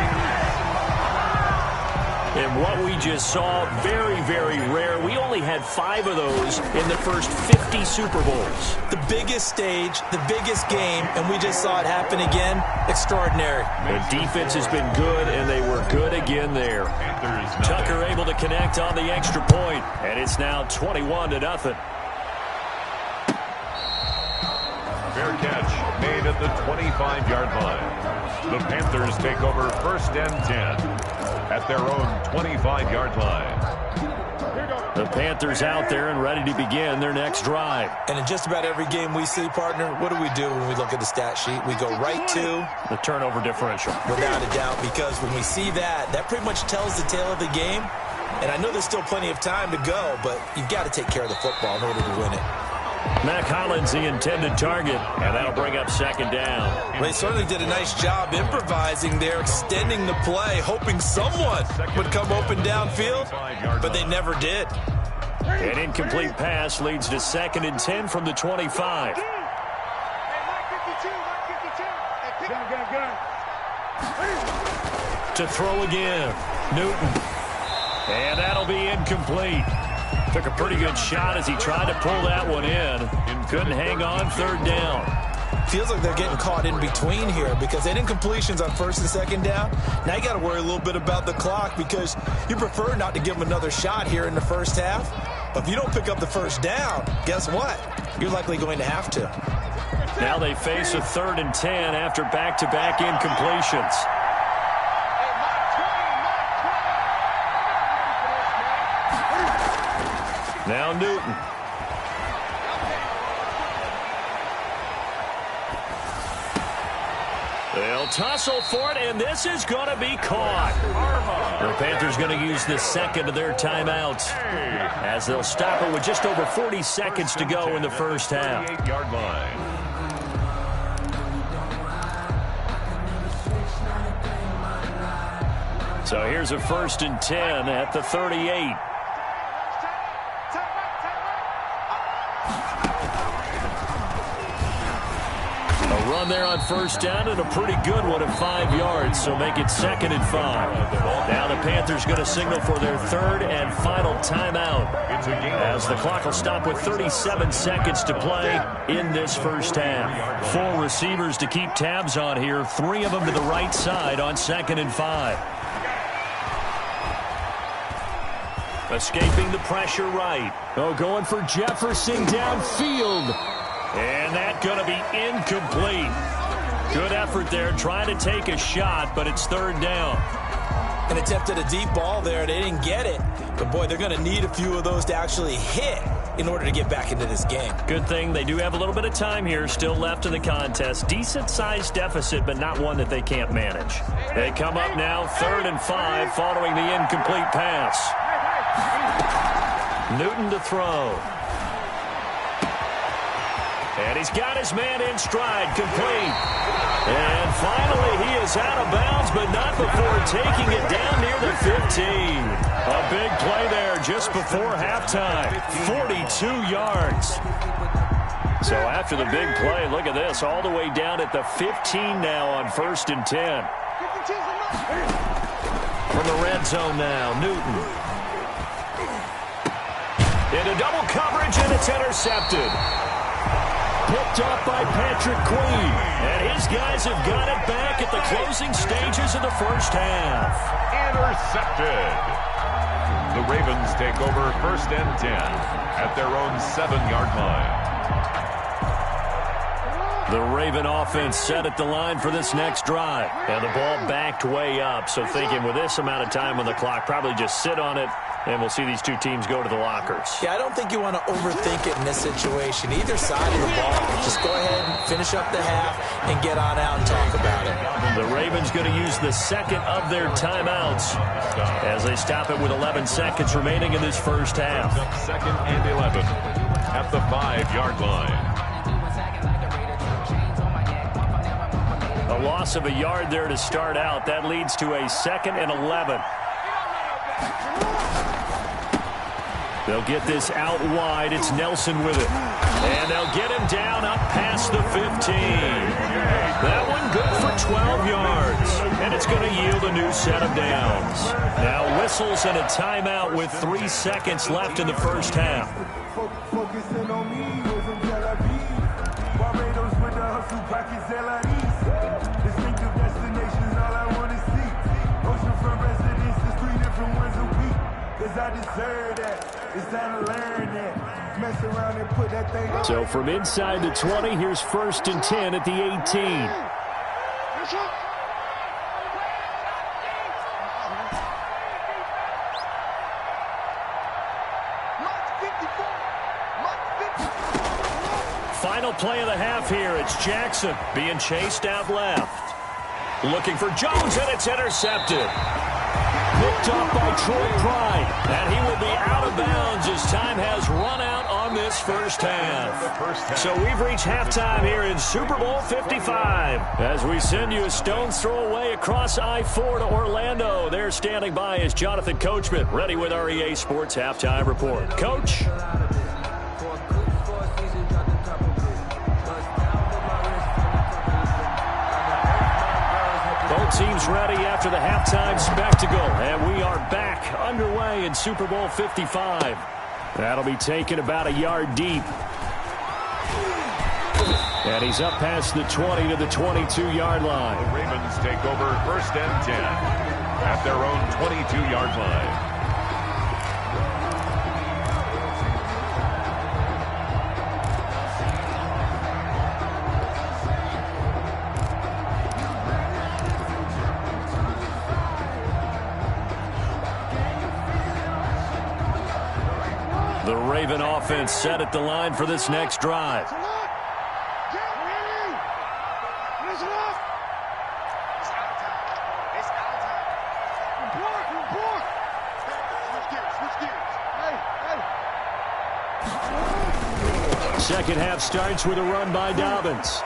And what we just saw, very, very rare. We only had 5 of those in the first 50 Super Bowls. The biggest stage, the biggest game, and we just saw it happen again. Extraordinary. The defense has been good, and they were good again there. Tucker able to connect on the extra point, and it's now 21-0. Fair catch made at the 25-yard line. The Panthers take over 1st and 10 at their own 25-yard line. The Panthers out there and ready to begin their next drive. And in just about every game we see, partner, what do we do when we look at the stat sheet? We go right to the turnover differential. Without a doubt, because when we see that, that pretty much tells the tale of the game. And I know there's still plenty of time to go, but you've got to take care of the football in order to win it. Mack Hollins, the intended target, and that'll bring up 2nd down. Well, they certainly did a nice job improvising there, extending the play, hoping someone would come open downfield, but they never did. An incomplete pass leads to 2nd and 10 from the 25. To throw again, Newton. And that'll be incomplete. Took a pretty good shot as he tried to pull that one in. Couldn't hang on, 3rd down. feels like they're getting caught in between here because they didn't completions on first and second down. Now you got to worry a little bit about the clock because you prefer not to give them another shot here in the first half. But if you don't pick up the first down, guess what? You're likely going to have to. Now they face a 3rd and 10 after back-to-back incompletions. Now Newton. They'll tussle for it, and this is going to be caught. The Panthers going to use the second of their timeouts as they'll stop it with just over 40 seconds to go in the first half. 38-yard line. So here's a 1st and 10 at the 38. A run there on first down and a pretty good one of 5 yards, so make it 2nd and 5. Now the Panthers going to signal for their 3rd and final timeout as the clock will stop with 37 seconds to play in this first half. 4 receivers to keep tabs on here, 3 of them to the right side on 2nd and 5. Escaping the pressure right. Oh, going for Jefferson downfield. And that's going to be incomplete. Good effort there, trying to take a shot, but it's 3rd down. And attempted a deep ball there. They didn't get it. But, boy, they're going to need a few of those to actually hit in order to get back into this game. Good thing they do have a little bit of time here still left in the contest. Decent-sized deficit, but not one that they can't manage. They come up now 3rd and 5 following the incomplete pass. Newton to throw. And he's got his man in stride, complete. And finally he is out of bounds, but not before taking it down near the 15. A big play there just before halftime. 42 yards. So after the big play, look at this, all the way down at the 15 now on 1st and 10. From the red zone now, Newton. Into double coverage, and it's intercepted. Picked up by Patrick Queen. And his guys have got it back at the closing stages of the first half. Intercepted. The Ravens take over 1st and 10 at their own 7-yard line. The Raven offense set at the line for this next drive. And the ball backed way up, so thinking with this amount of time on the clock, probably just sit on it, and we'll see these two teams go to the lockers. Yeah, I don't think you want to overthink it in this situation. Either side of the ball, just go ahead and finish up the half and get on out and talk about it. The Ravens going to use the second of their timeouts as they stop it with 11 seconds remaining in this first half. 2nd and 11 at the 5-yard line. A loss of a yard there to start out. That leads to a 2nd and 11. They'll get this out wide. It's Nelson with it. And they'll get him down up past the 15. That one good for 12 yards. And it's going to yield a new set of downs. Now whistles and a timeout with 3 seconds left in the first half. Focusing on me was in Tel Aviv. Barbados with the hustle pockets, distinctive destinations, all I want to see. Oceanfront residences, 3 different ones a week. Cause I deserve that. It's time to learn that. Mess around and put that thing on. So from inside the 20, here's 1st and 10 at the 18. Final play of the half here. It's Jackson being chased out left. Looking for Jones, and it's intercepted. Picked up by Troy Pride, and he will be out of bounds as time has run out on this first half. So we've reached halftime here in Super Bowl 55 as we send you a stone's throw away across I-4 to Orlando. There standing by is Jonathan Coachman, ready with our EA Sports Halftime Report. Coach? Both teams ready after the halftime spectacle, and we are back underway in Super Bowl 55. That'll be taken about a yard deep. And he's up past the 20 to the 22-yard line. The Ravens take over 1st and 10 at their own 22-yard line. The Raven offense set at the line for this next drive. Second half starts with a run by Dobbins.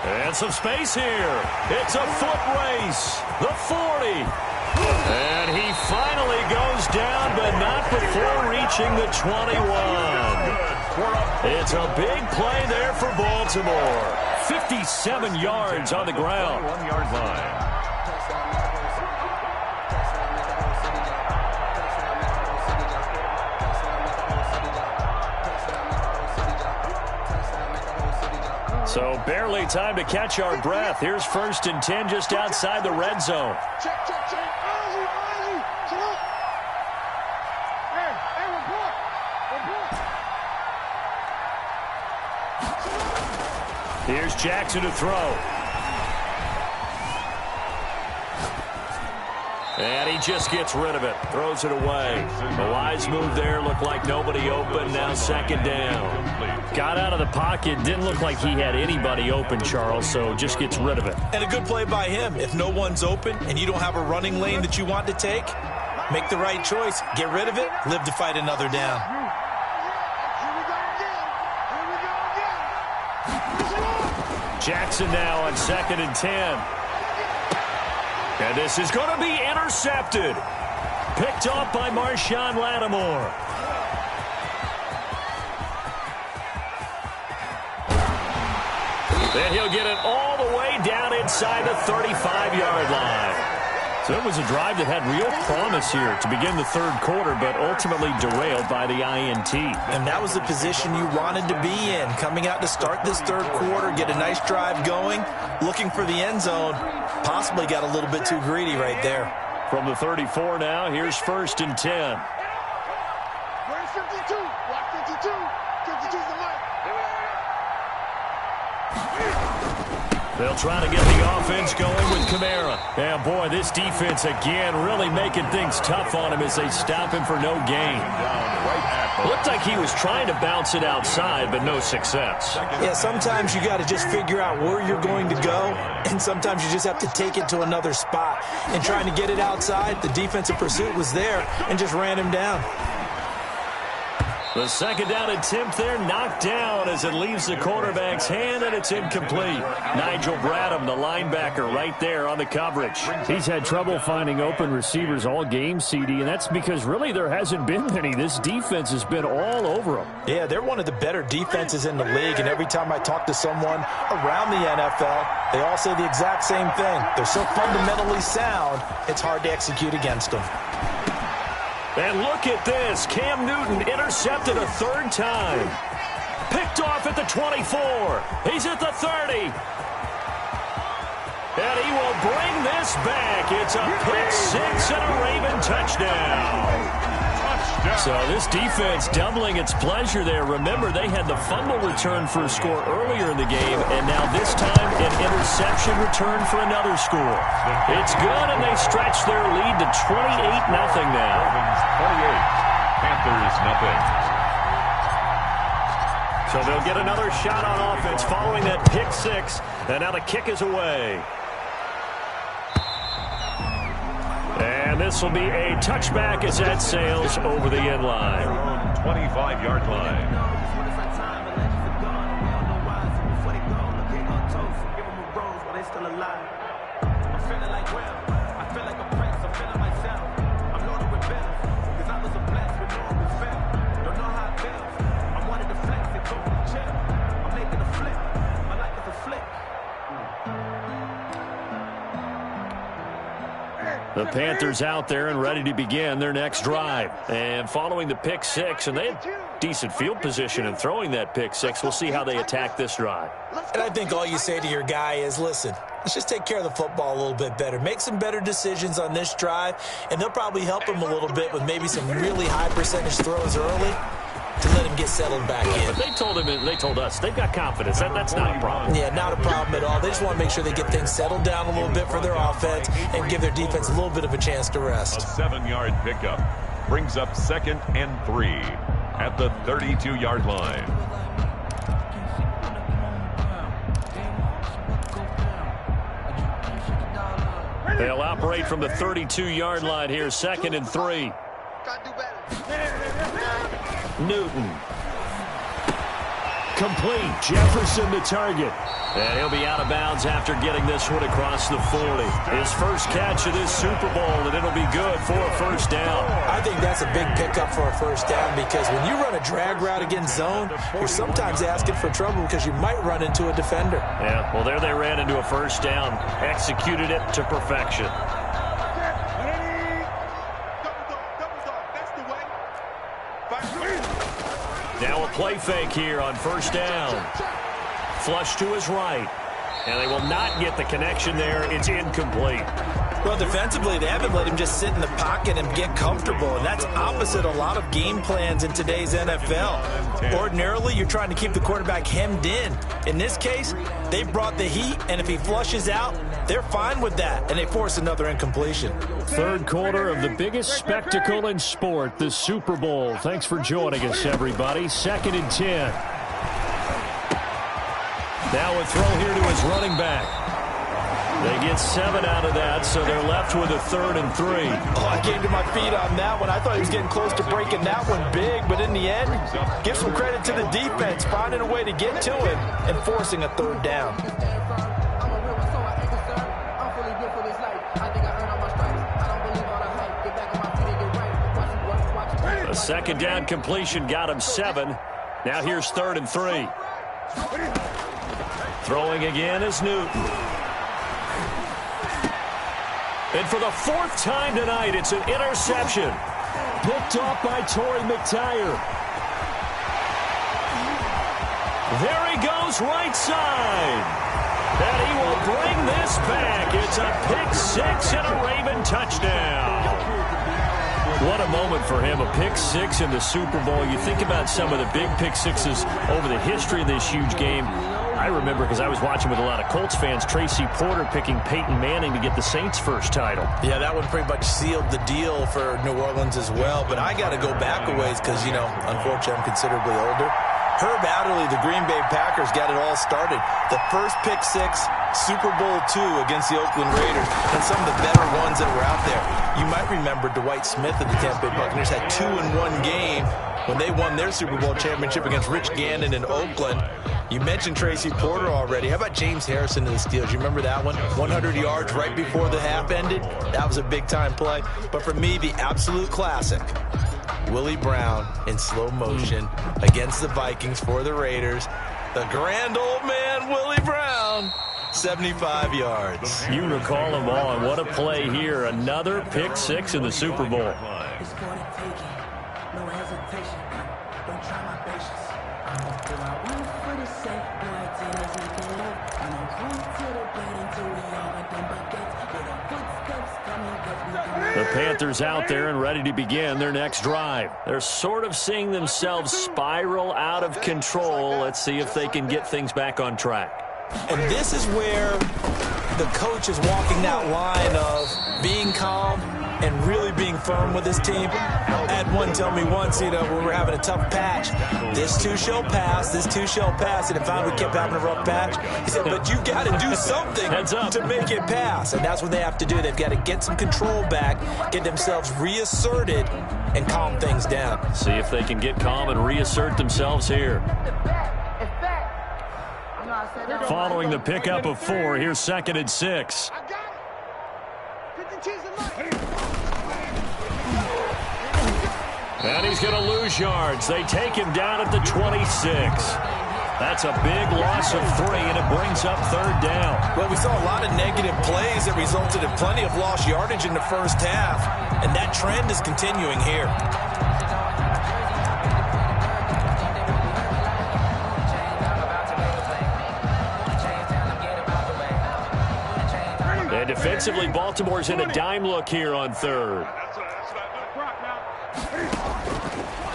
And some space here. It's a foot race. The 40. And he finally goes down, but not before reaching the 21. It's a big play there for Baltimore. 57 yards on the ground. 1-yard line. So barely time to catch our breath. Here's 1st and 10 just outside the red zone. Check. Ozzy. Salute. Hey, report. Here's Jackson to throw. And he just gets rid of it. Throws it away. A wise move there. Looked like nobody open. Now 2nd down. Got out of the pocket. Didn't look like he had anybody open, Charles, so just gets rid of it. And a good play by him. If no one's open and you don't have a running lane that you want to take, make the right choice. Get rid of it. Live to fight another down. Jackson now on 2nd and 10. And this is going to be intercepted. Picked off by Marshawn Lattimore. Then he'll get it all the way down inside the 35-yard line. So it was a drive that had real promise here to begin the 3rd quarter, but ultimately derailed by the INT. And that was the position you wanted to be in. Coming out to start this 3rd quarter, get a nice drive going, looking for the end zone. Possibly got a little bit too greedy right there. From the 34 now, here's 1st and 10. Where's 52? Block 52. 52's the mark. They'll try to get the offense going with Kamara. And, boy, this defense, again, really making things tough on him as they stop him for no gain. Looked like he was trying to bounce it outside, but no success. Yeah, sometimes you got to just figure out where you're going to go, and sometimes you just have to take it to another spot. And trying to get it outside, the defensive pursuit was there and just ran him down. The 2nd down attempt there knocked down as it leaves the quarterback's hand, and it's incomplete. Nigel Bradham, the linebacker, right there on the coverage. He's had trouble finding open receivers all game, CD, and that's because really there hasn't been many. This defense has been all over them. Yeah, they're one of the better defenses in the league, and every time I talk to someone around the NFL, they all say the exact same thing. They're so fundamentally sound, it's hard to execute against them. And look at this. Cam Newton intercepted a 3rd time. Picked off at the 24. He's at the 30. And he will bring this back. It's a pick 6 and a Raven touchdown. So this defense doubling its pleasure there. Remember, they had the fumble return for a score earlier in the game, and now this time an interception return for another score. It's good, and they stretch their lead to 28-0 now. 28, Panthers nothing. So they'll get another shot on offense following that pick 6, and now the kick is away. And this will be a touchback as that sails over the end line. 25-yard line. The Panthers out there and ready to begin their next drive. And following the pick 6, and they had decent field position and throwing that pick six. We'll see how they attack this drive. And I think all you say to your guy is, listen, let's just take care of the football a little bit better. Make some better decisions on this drive, and they'll probably help him a little bit with maybe some really high percentage throws early to let him get settled back in. But they told him, and they told us, they've got confidence. That's not a problem. Yeah, not a problem at all. They just want to make sure they get things settled down a little bit for their offense and give their defense a little bit of a chance to rest. A 7-yard pickup brings up 2nd and 3 at the 32-yard line. They'll operate from the 32-yard line here, 2nd and 3. Newton. Complete. Jefferson the target. And he'll be out of bounds after getting this one across the 40. His first catch of this Super Bowl, and it'll be good for a first down. I think that's a big pickup for a first down because when you run a drag route against zone, you're sometimes asking for trouble because you might run into a defender. Yeah, well, there they ran into a first down. Executed it to perfection. Now a play fake here on first down. Flush to his right. And they will not get the connection there. It's incomplete. Well, defensively, they haven't let him just sit in the pocket and get comfortable, and that's opposite a lot of game plans in today's NFL. Ordinarily, you're trying to keep the quarterback hemmed in. In this case, they brought the heat, and if he flushes out, they're fine with that, and they force another incompletion. Third quarter of the biggest spectacle in sport, the Super Bowl. Thanks for joining us, everybody. 2nd and 10. Now a throw here to his running back. They get 7 out of that, so they're left with a 3rd and 3. Oh, I came to my feet on that one. I thought he was getting close to breaking that one big, but in the end, give some credit to the defense, finding a way to get to him and forcing a 3rd down. A 2nd down completion got him 7. Now here's 3rd and 3. Throwing again is Newton. And for the 4th time tonight, it's an interception. Picked off by Torrey McTyer. There he goes, right side. And he will bring this back. It's a pick 6 and a Raven touchdown. What a moment for him, a pick 6 in the Super Bowl. You think about some of the big pick 6s over the history of this huge game. I remember, because I was watching with a lot of Colts fans, Tracy Porter picking Peyton Manning to get the Saints' first title. Yeah, that one pretty much sealed the deal for New Orleans as well. But I got to go back a ways because, you know, unfortunately I'm considerably older. Herb Adderley, the Green Bay Packers, got it all started. The first pick 6, Super Bowl II against the Oakland Raiders, and some of the better ones that were out there. You might remember Dwight Smith of the Tampa Bay Buccaneers had 2 in one game when they won their Super Bowl championship against Rich Gannon in Oakland. You mentioned Tracy Porter already. How about James Harrison of the Steelers? You remember that one? 100 yards right before the half ended. That was a big-time play. But for me, the absolute classic, Willie Brown in slow motion against the Vikings for the Raiders. The grand old man, Willie Brown, 75 yards. You recall them all, and what a play here. Another pick 6 in the Super Bowl. The Panthers out there and ready to begin their next drive. They're sort of seeing themselves spiral out of control. Let's see if they can get things back on track. And this is where the coach is walking that line of being calm and really being firm with his team. I had one tell me once, you know, when we were having a tough patch, this too shall pass, this too shall pass. And if I we kept having a rough patch, he said, but you got to do something to make it pass. And that's what they have to do. They've got to get some control back, get themselves reasserted, and calm things down. See if they can get calm and reassert themselves here. Following the pickup of 4, here's 2nd and 6. And he's going to lose yards. They take him down at the 26. That's a big loss of 3, and it brings up 3rd down. Well, we saw a lot of negative plays that resulted in plenty of lost yardage in the first half, and that trend is continuing here. And defensively, Baltimore's in a dime look here on third.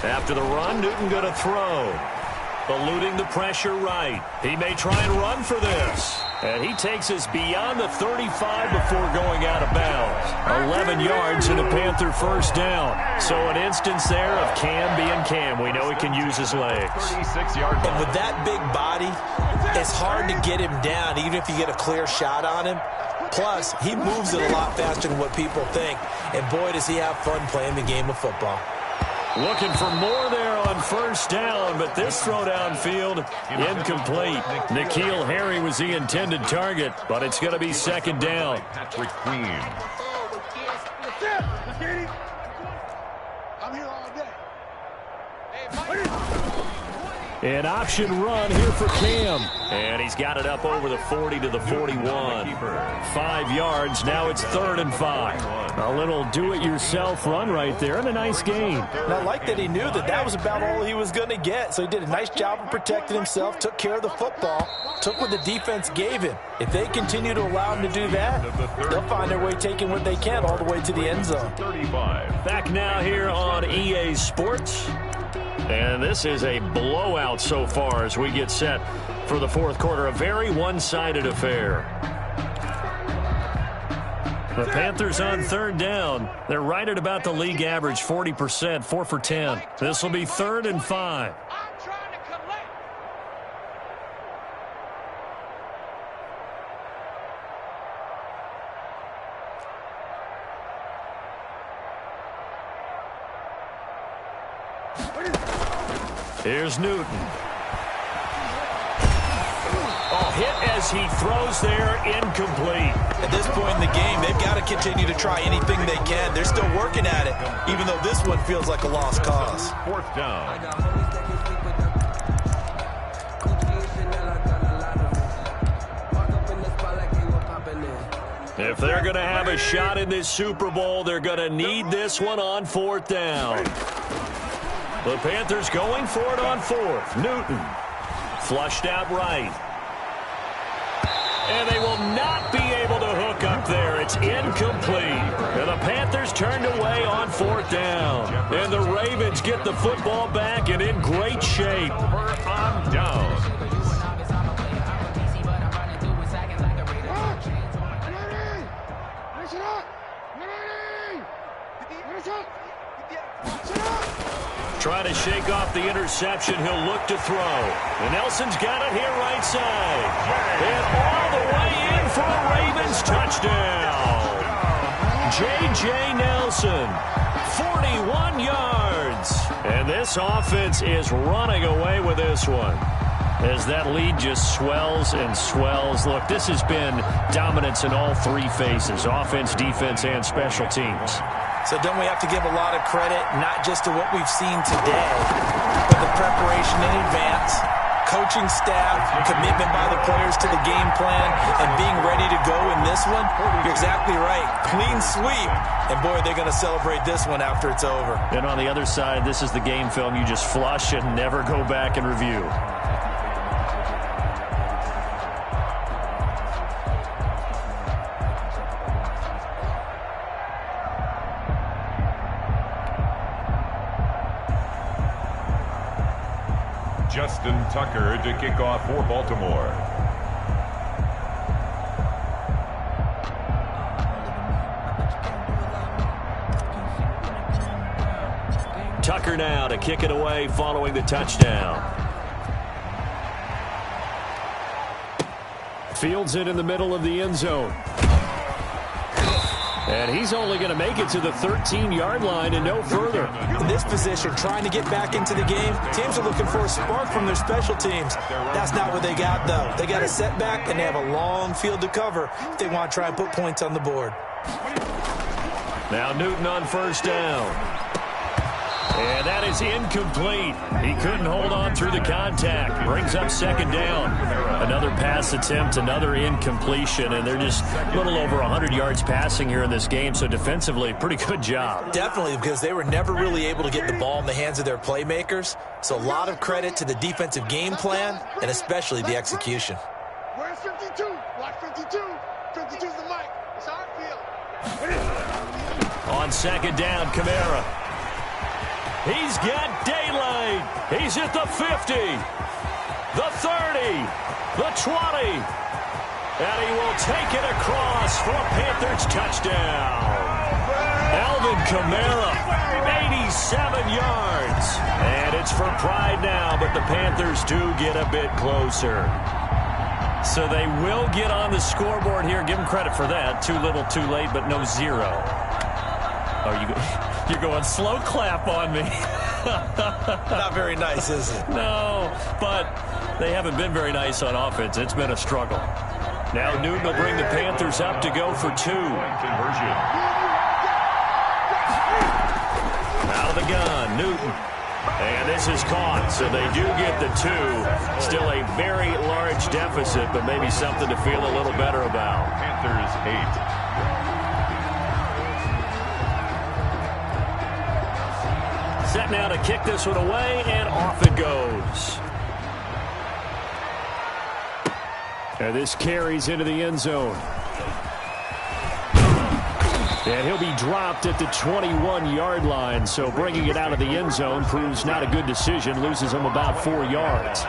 After the run, Newton going to throw. Eluding the pressure right. He may try and run for this. And he takes us beyond the 35 before going out of bounds. 11 yards and a Panther first down. So an instance there of Cam being Cam. We know he can use his legs. 36-yard And with that big body, it's hard to get him down, even if you get a clear shot on him. Plus, he moves it a lot faster than what people think. And boy, does he have fun playing the game of football. Looking for more there on first down, but this throw downfield incomplete. N'Keal Harry was the intended target, but it's going to be second down. Patrick Queen. I'm here all day. An option run here for Cam. And he's got it up over the 40 to the 41. 5 yards. Now it's 3rd and 5. A little do-it-yourself run right there and a nice gain. And I like that he knew that was about all he was going to get. So he did a nice job of protecting himself, took care of the football, took what the defense gave him. If they continue to allow him to do that, they'll find their way taking what they can all the way to the end zone. 35. Back now here on EA Sports. And this is a blowout so far as we get set for the fourth quarter. A very one-sided affair. The Panthers on third down. They're right at about the league average, 40%, 4 for 10. This will be 3rd and 5. Here's Newton. Oh, hit as he throws there, incomplete. At this point in the game, they've got to continue to try anything they can. They're still working at it, even though this one feels like a lost cause. 4th down. If they're going to have a shot in this Super Bowl, they're going to need this one on 4th down. The Panthers going for it on 4th. Newton flushed out right. And they will not be able to hook up there. It's incomplete. And the Panthers turned away on 4th down. And the Ravens get the football back and in great shape. On down. Trying to shake off the interception. He'll look to throw. And Nelson's got it here right side. And all the way in for a Ravens touchdown. J.J. Nelson, 41 yards. And this offense is running away with this one, as that lead just swells and swells. Look, this has been dominance in all 3 phases, offense, defense, and special teams. So don't we have to give a lot of credit, not just to what we've seen today, but the preparation in advance, coaching staff, commitment by the players to the game plan, and being ready to go in this one? You're exactly right. Clean sweep. And, boy, they're going to celebrate this one after it's over. And on the other side, this is the game film you just flush and never go back and review. Justin Tucker to kick off for Baltimore. Tucker now to kick it away following the touchdown. Fields it in the middle of the end zone. And he's only going to make it to the 13-yard line and no further. In this position, trying to get back into the game, teams are looking for a spark from their special teams. That's not what they got, though. They got a setback, and they have a long field to cover if they want to try and put points on the board. Now Newton on first down. And that is incomplete. He couldn't hold on through the contact. Brings up second down. Another pass attempt, another incompletion, and they're just a little over 100 yards passing here in this game, so defensively, pretty good job. Definitely, because they were never really able to get the ball in the hands of their playmakers, so a lot of credit to the defensive game plan, and especially the execution. Where's 52? Block 52. 52's the mic. It's On second down, Kamara. He's got daylight. He's at the 50, the 30, the 20. And he will take it across for a Panthers touchdown. Alvin Kamara, 87 yards. And it's for pride now, but the Panthers do get a bit closer. So they will get on the scoreboard here. Give them credit for that. Too little, too late, but no zero. Oh, you're going slow clap on me. Not very nice, is it? No, but they haven't been very nice on offense. It's been a struggle. Now Newton will bring the Panthers up to go for 2. Conversion. Out of the gun, Newton. And this is caught, so they do get the 2. Still a very large deficit, but maybe something to feel a little better about. Panthers 8. Set now to kick this one away, and off it goes. And this carries into the end zone. And he'll be dropped at the 21-yard line, so bringing it out of the end zone proves not a good decision, loses him about 4 yards.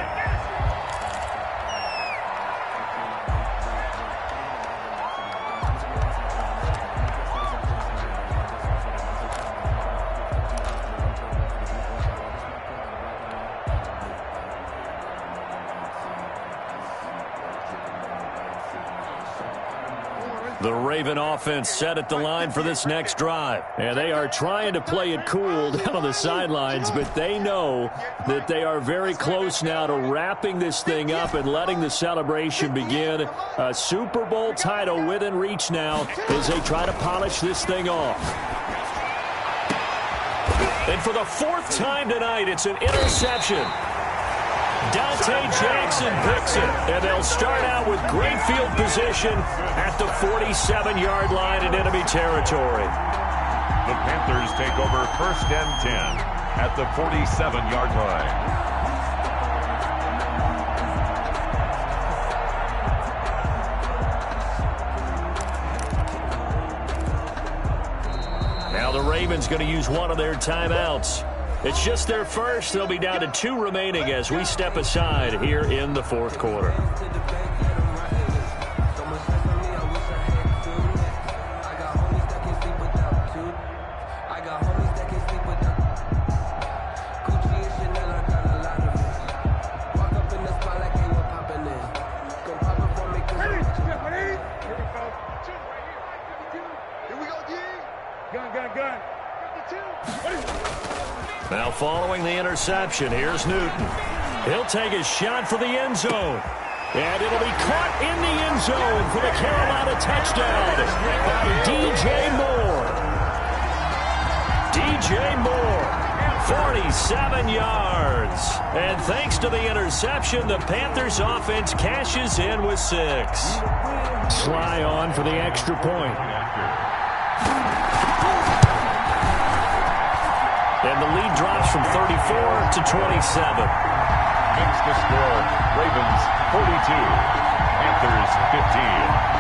The Raven offense set at the line for this next drive. And they are trying to play it cool down on the sidelines, but they know that they are very close now to wrapping this thing up and letting the celebration begin. A Super Bowl title within reach now as they try to polish this thing off. And for the 4th time tonight, it's an interception. Dante Jackson picks it, and they'll start out with great field position at the 47-yard line in enemy territory. The Panthers take over 1st and 10 at the 47-yard line. Now the Ravens going to use one of their timeouts. It's just their first. They'll be down to 2 remaining as we step aside here in the 4th quarter. Now following the interception, here's Newton. He'll take a shot for the end zone. And it'll be caught in the end zone for the Carolina touchdown by DJ Moore. DJ Moore, 47 yards. And thanks to the interception, the Panthers offense cashes in with 6. Sly on for the extra point. And the lead drops from 34 to 27. Makes the score Ravens 42, Panthers 15.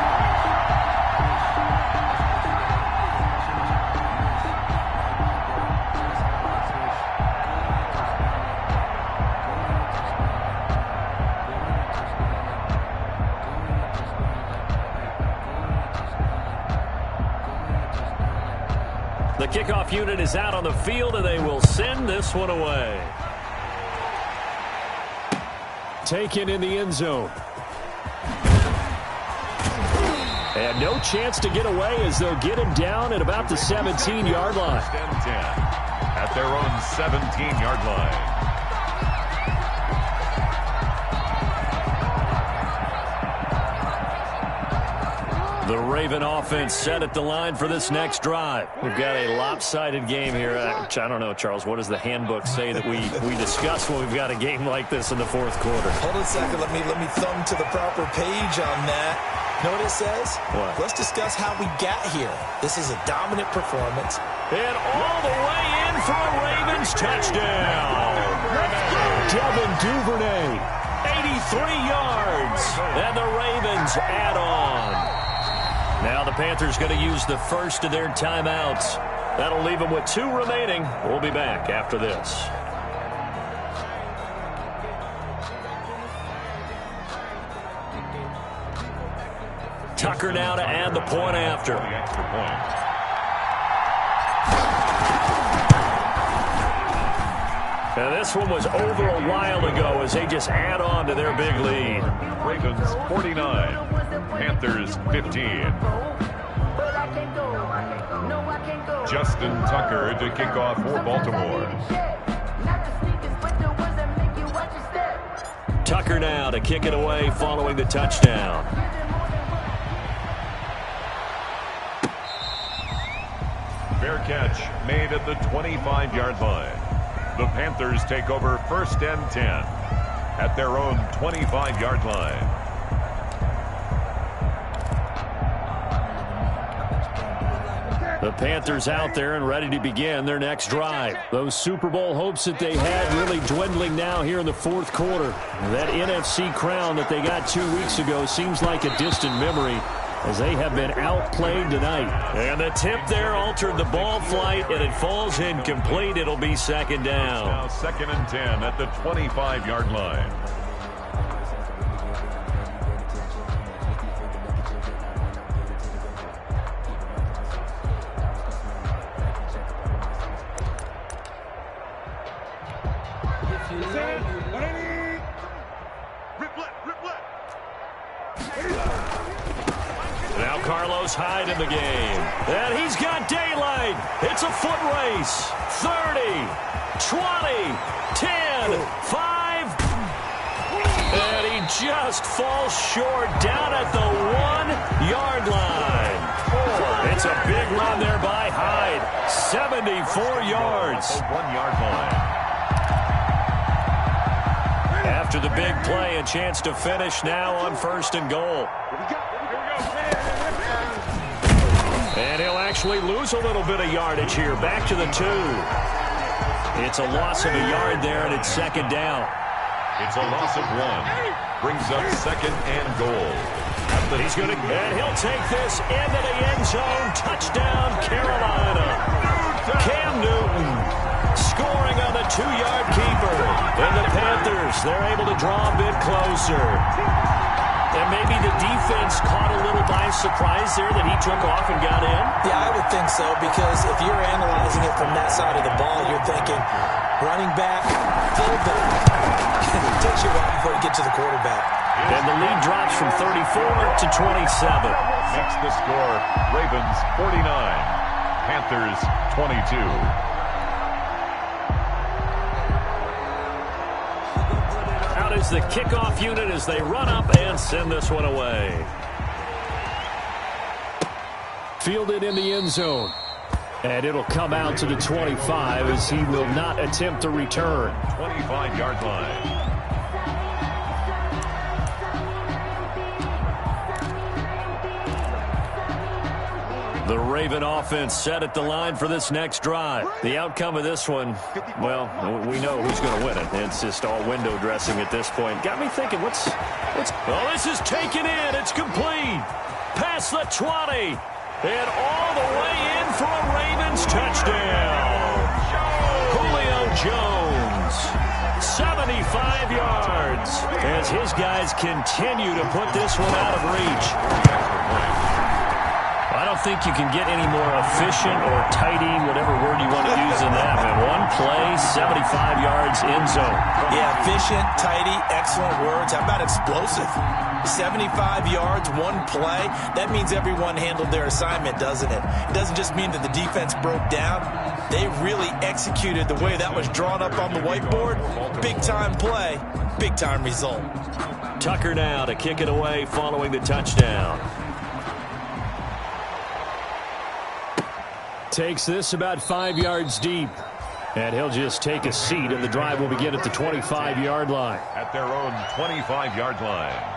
The kickoff unit is out on the field, and they will send this one away. Taken in the end zone. And no chance to get away as they'll get him down at about the 17-yard line. At their own 17-yard line. The Raven offense set at the line for this next drive. We've got a lopsided game here. I don't know, Charles, what does the handbook say that we discuss when we've got a game like this in the 4th quarter? Hold on a second. Let me thumb to the proper page on that. Know what it says? What? Let's discuss how we got here. This is a dominant performance. And all the way in for a Ravens touchdown. Devin Duvernay, 83 yards. And the Ravens add on. Now the Panthers going to use the first of their timeouts. That'll leave them with 2 remaining. We'll be back after this. Tucker now to add the point after. The extra point. Now this one was over a while ago as they just add on to their big lead. Ravens 49, Panthers 15. Justin Tucker to kick off for Baltimore. Tucker now to kick it away following the touchdown. Fair catch made at the 25-yard line. The Panthers take over 1st and 10 at their own 25-yard line. The Panthers out there and ready to begin their next drive. Those Super Bowl hopes that they had really dwindling now here in the 4th quarter. That NFC crown that they got 2 weeks ago seems like a distant memory as they have been outplayed tonight. And the tip there altered the ball flight, and it falls incomplete. It'll be 2nd down. Now 2nd and 10 at the 25-yard line. Now Carlos Hyde in the game. And he's got daylight. It's a foot race. 30, 20, 10, 5. And he just falls short down at the 1-yard line. It's a big run there by Hyde. 74 yards. The 1-yard line. After the big play, a chance to finish now on 1st and goal. And he'll actually lose a little bit of yardage here. Back to the 2. It's a loss of a yard there, and it's 2nd down. It's a loss of 1. Brings up 2nd and goal. And he'll take this into the end zone. Touchdown, Carolina. Cam Newton scoring on the 2-yard keeper. And the Panthers, they're able to draw a bit closer. And maybe the defense caught a little by surprise there that he took off and got in? Yeah, I would think so, because if you're analyzing it from that side of the ball, you're thinking running back, fullback. It takes you a while before you get to the quarterback. And the lead drops from 34 to 27. Makes the score Ravens 49, Panthers 22. Is the kickoff unit as they run up and send this one away. Fielded in the end zone. And it'll come out to the 25 as he will not attempt to return. 25-yard line. The Raven offense set at the line for this next drive. The outcome of this one, well, we know who's going to win it. It's just all window dressing at this point. Got me thinking, what's oh, this is taken in. It's complete. Past the 20. And all the way in for a Ravens touchdown. Julio Jones, 75 yards, as his guys continue to put this one out of reach. I don't think you can get any more efficient or tidy, whatever word you want to use in that, man. One play, 75 yards, end zone. Yeah, efficient, tidy, excellent words. How about explosive? 75 yards, one play. That means everyone handled their assignment, doesn't it? It doesn't just mean that the defense broke down. They really executed the way that was drawn up on the whiteboard. Big-time play, big-time result. Tucker now to kick it away following the touchdown. Takes this about 5 yards deep. And he'll just take a seat, and the drive will begin at the 25-yard line. At their own 25-yard line.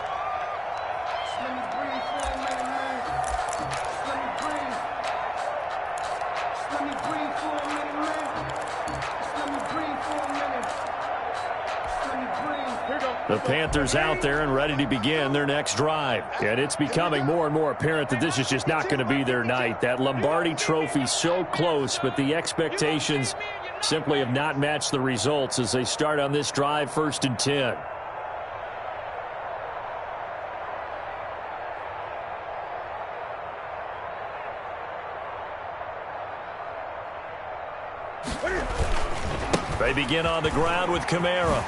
Here we go. The Panthers out there and ready to begin their next drive. And it's becoming more and more apparent that this is just not going to be their night. That Lombardi Trophy so close, but the expectations simply have not matched the results as they start on this drive, 1st and 10. They begin on the ground with Kamara.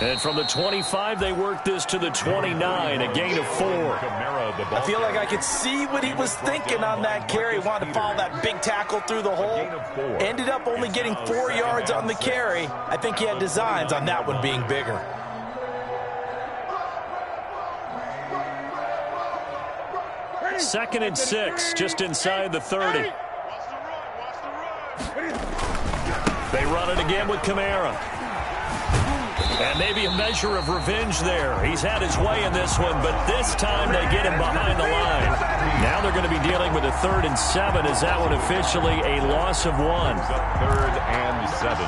And from the 25, they work this to the 29, a gain of 4. I feel like I could see what he was thinking on that carry. Wanted to follow that big tackle through the hole. Ended up only getting 4 yards on the carry. I think he had designs on that one being bigger. Second and 6, just inside the 30. They run it again with Kamara. And maybe a measure of revenge there. He's had his way in this one, but this time they get him behind the line. Now they're going to be dealing with a 3rd and 7. Is that one officially a loss of 1? 3rd and 7.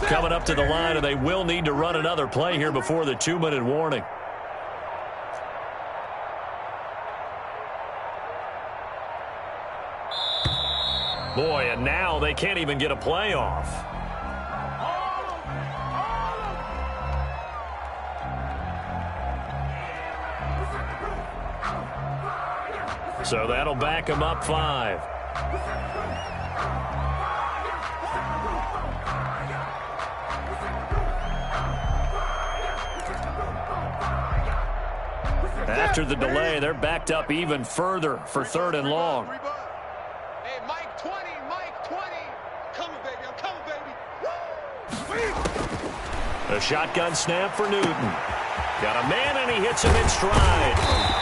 Coming up to the line, and they will need to run another play here before the 2-minute warning. Boy, and now they can't even get a play off. So that'll back them up 5. After the delay, they're backed up even further for 3rd and long. Hey, Mike 20, Mike 20. Coming, baby, I'm coming, baby. A shotgun snap for Newton. Got a man, and he hits him in stride.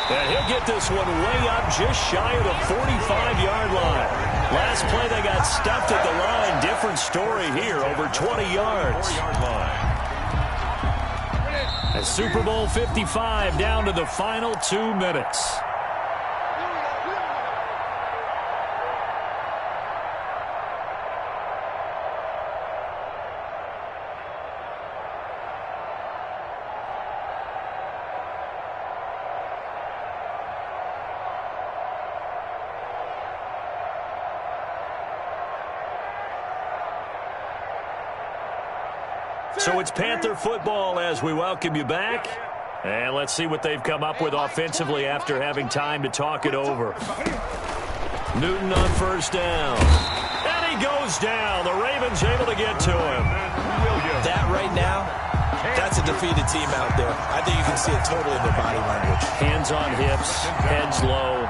And he'll get this one way up just shy of the 45-yard line. Last play, they got stuffed at the line. Different story here, over 20 yards. And Super Bowl 55 down to the final 2 minutes. So it's Panther football as we welcome you back. And let's see what they've come up with offensively after having time to talk it over. Newton on 1st down. And he goes down. The Ravens able to get to him. That right now, that's a defeated team out there. I think you can see it totally in their body language. Hands on hips, heads low.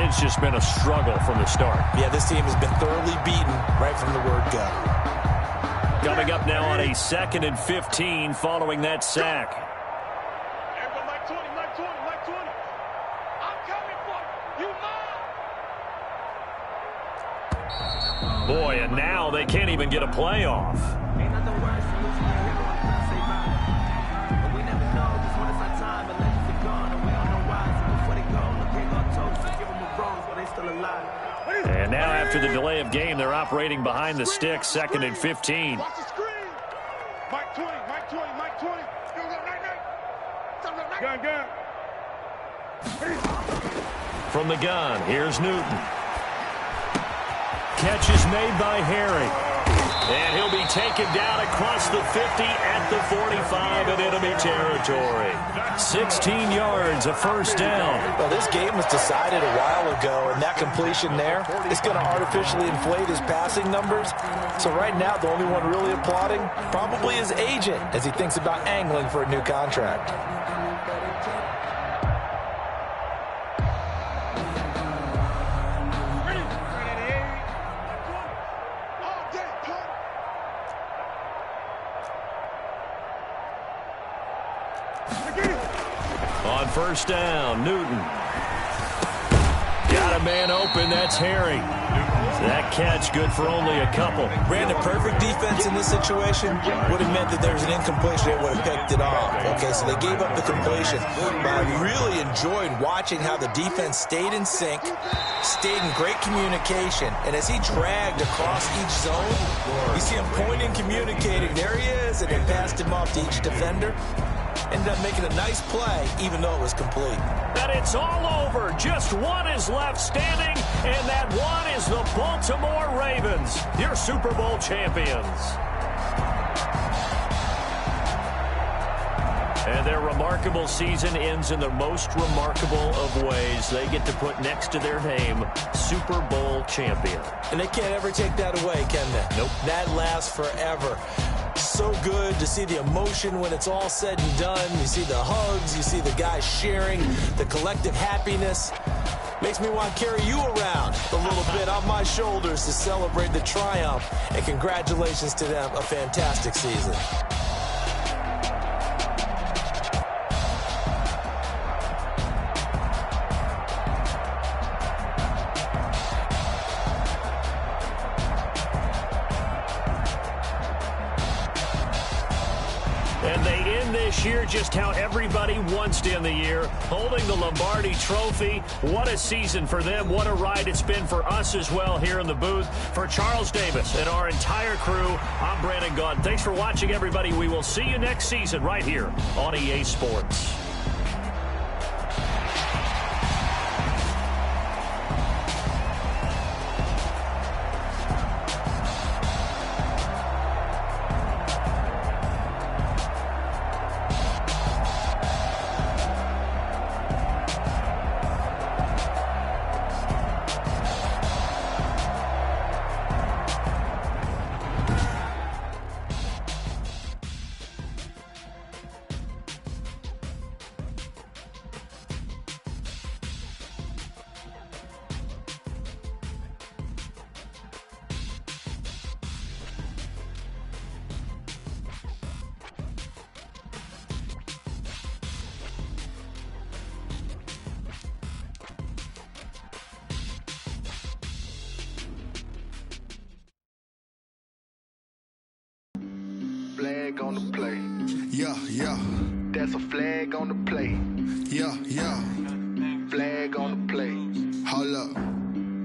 It's just been a struggle from the start. Yeah, this team has been thoroughly beaten right from the word go. Coming up now on a 2nd and 15 following that sack. Mike 20, Mike 20, Mike 20. I'm coming for you, man. Boy, and now they can't even get a play off. Ain't nothing worse than losing your hero. Say bye. But we never know just when it's our time. And legends are gone and we don't know why. So before they go, look, they got toast. Give them a rose while they still alive. And now after the delay of game, they're operating behind the sticks, 2nd and 15. Watch the screen. Mike 20, Mike 20, Mike 20. Gun. From the gun, here's Newton. Catch is made by Harry. And he'll be taken down across the 50 at the 45 in enemy territory. 16 yards, a 1st down. Well, this game was decided a while ago, and that completion there is going to artificially inflate his passing numbers. So right now, the only one really applauding probably his agent as he thinks about angling for a new contract. On 1st down, Newton. Got a man open. That's Harry. That catch good for only a couple. Brandon, perfect defense in this situation would have meant that there was an incompletion. They would have picked it off. Okay, so they gave up the completion. But I really enjoyed watching how the defense stayed in sync, stayed in great communication, and as he dragged across each zone, you see him pointing, communicating. There he is, and then passed him off to each defender. Ended up making a nice play, even though it was complete. And it's all over. Just one is left standing, and that one is the Baltimore Ravens, your Super Bowl champions. And their remarkable season ends in the most remarkable of ways. They get to put next to their name, Super Bowl champion. And they can't ever take that away, can they? Nope. That lasts forever. So good to see the emotion when it's all said and done. You see the hugs, you see the guys sharing, the collective happiness. Makes me want to carry you around a little bit on my shoulders to celebrate the triumph. And congratulations to them, a fantastic season. Year just how everybody wants to end the year, holding the Lombardi Trophy. What a season for them. What a ride it's been for us as well here in the booth. For Charles Davis and our entire crew, I'm Brandon Gaudin. Thanks for watching, everybody. We will see you next season right here on EA Sports. Flag on the play. Yeah, yeah. That's a flag on the play. Yeah, yeah. Flag on the play. Hold up.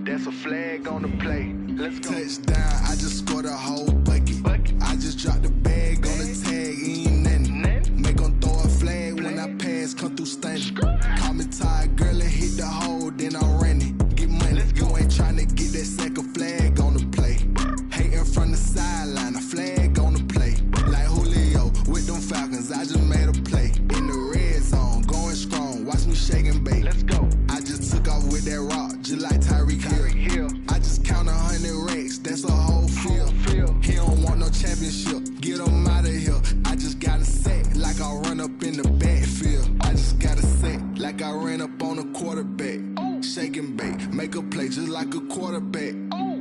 That's a flag on the play. Let's go. Touchdown, I just scored a whole bucket. I just dropped the bag on the tag, ain't nothing. Make them throw a flag when I pass, come through stunning. Call me tired, girl, and hit the hole, then I'm running. Get money, you ain't tryna get that second flag on the play. Hating from the sideline, a flag on the play. Like Julio with them Falcons, I just made a play. In the red zone, going strong, watch me shake and bake. Let's go. I just took off with that rock, just like Tyreek Hill. I just count 100 racks, that's a whole field. He don't want no championship, get him out of here. I just got a set, like I run up in the backfield. I just got a set, like I ran up on a quarterback. Shake and bake, make a play just like a quarterback.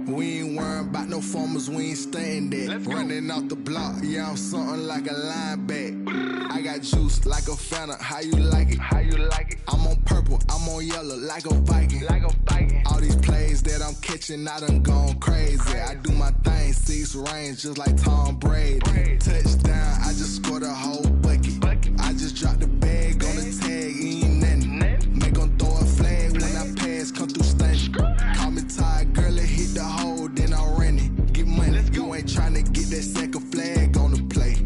We ain't worrying about no formers, we ain't staying there. Running out the block, yeah, I'm something like a linebacker. I got juice like a Fanta, how you like it? How you like it? I'm on purple, I'm on yellow, like a Viking. Like a Viking. All these plays that I'm catching, I done gone crazy. I do my thing, 6 range, just like Tom Brady. Touchdown, I just scored a whole bucket. I just dropped the bag on the tag, ain't nothing. Make them throw a flag when I pass, come through stunning. Call me tired, girl, and hit the hole, then I'm running. Get money, you ain't tryna get that second flag on the play.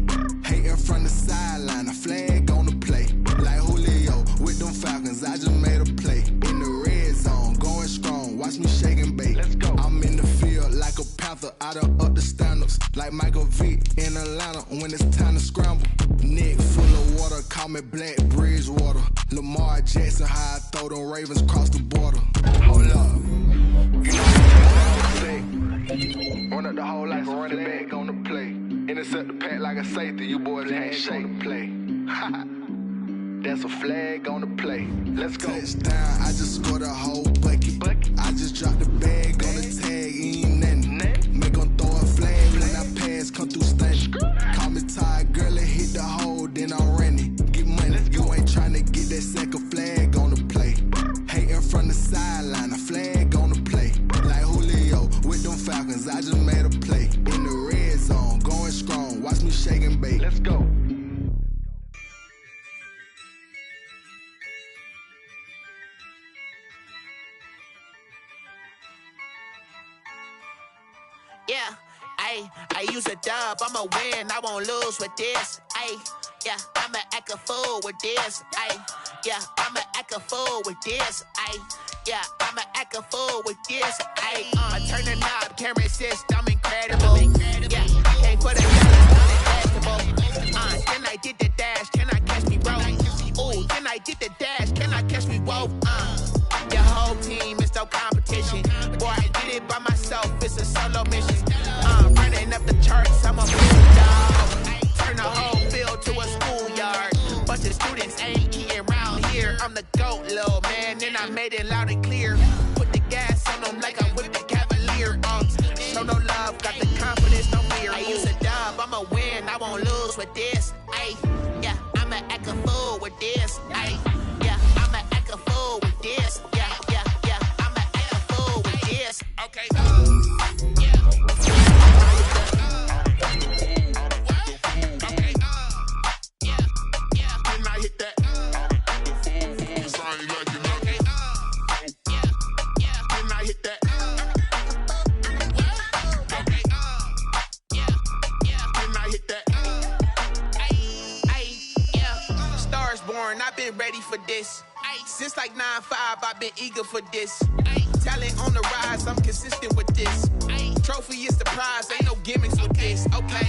Hating from the sideline, a flag on the play. Like Julio with them Falcons, I just made a play. In the red zone, going strong, watch me shake and bake. Let's go. I'm in the field like a Panther, I done up the standards. Like Michael Vick in Atlanta when it's time to scramble. Neck full of water, call me Black Bridgewater. Lamar Jackson, how I throw them Ravens across the border. Hold up. Run up the hole like a running back on the play. Intercept the pack like a safety, you boys ain't on the play. That's a flag on the play. Let's go. Touchdown, I just scored a whole bucket. I just dropped the bag on the tag, ain't nothing. Make them throw a flag when I pass, come through stunning. Call me tired, girl, and hit the hole, then I'm running. Get money, you ain't tryna get that second flag on the play. Hating from the sideline, a flag yeah. I use a dub, I'ma win, I won't lose with this. Yeah, I'ma act a fool with this. Yeah, I'ma act a fool with this. Yeah, I'ma act a fool with this. I turn the knob, camera assist, I'm incredible. Yeah, came for the vegetable. Then I did the dash, can I catch me roll? Ooh, then I did the dash, can I catch me roll? Your whole team is no competition. Boy, I did it by myself, it's a solo mission. Running up the charts, I'm a fool dog. Turn the whole field to a schoolyard. Bunch of students ain't eating round here. I'm the GOAT, little man, and I made it loud and clear. Put the gas on them like I'm with the Cavalier. Show no love, got the confidence, no fear. I use a dub, I'ma win, I won't lose with this. Yeah, I'ma act a fool with this. Yeah, I'ma act a fool with this. Yeah, I'ma act a fool with this. Okay. I've been ready for this. Since like 9-5, I've been eager for this. Talent on the rise, I'm consistent with this. Trophy is the prize, ain't no gimmicks with this. Okay,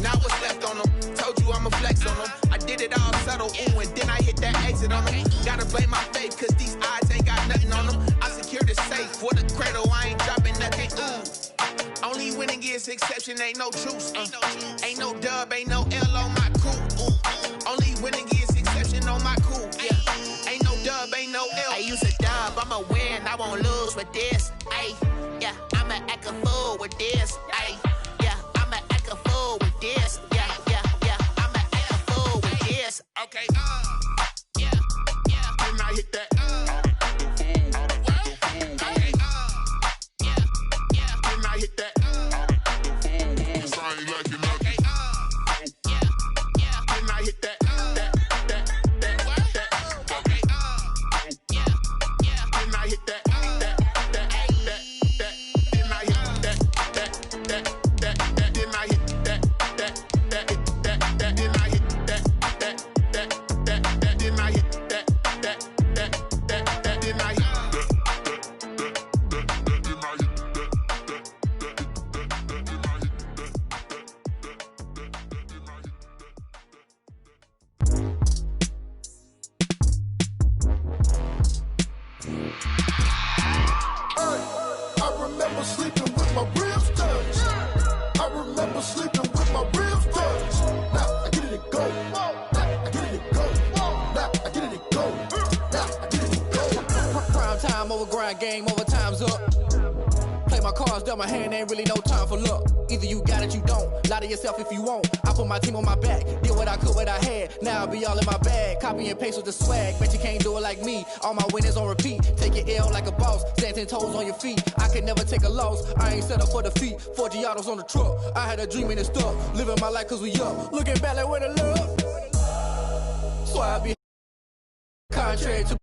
now what's left on them? Told you I'ma flex on them. I did it all subtle, ooh, and then I hit that exit on them. Gotta blame my faith, cause these odds ain't got nothing on them. I secured the safe for the cradle, I ain't dropping nothing, ooh. Only winning is exception, ain't no truce. Ain't no dub, ain't no L on my crew. Ooh. Only winning is exception on my crew. Yeah. Ain't no dub, ain't no L. I use a dub, I'ma win, I won't lose with this. Yeah, I'ma act a fool with this. Yeah, I'ma act a fool with this. Yeah, I'ma act a fool with this. Okay. Yeah. Then I hit that. Okay. Yeah. Then I hit that. I ain't like it. Okay. Yeah. Then I hit that. Game over, time's up. Play my cards, dealt my hand, ain't really no time for luck. Either you got it, you don't. Lie to yourself if you won't. I put my team on my back, did what I could, what I had. Now I'll be all in my bag. Copy and paste with the swag. Bet you can't do it like me. All my winners on repeat. Take your L like a boss. Stand 10 toes on your feet. I can never take a loss. I ain't set up for defeat. 4 Giottos on the truck. I had a dream and it's stuck. Living my life cause we up. Looking back like where the love. So I be contrary to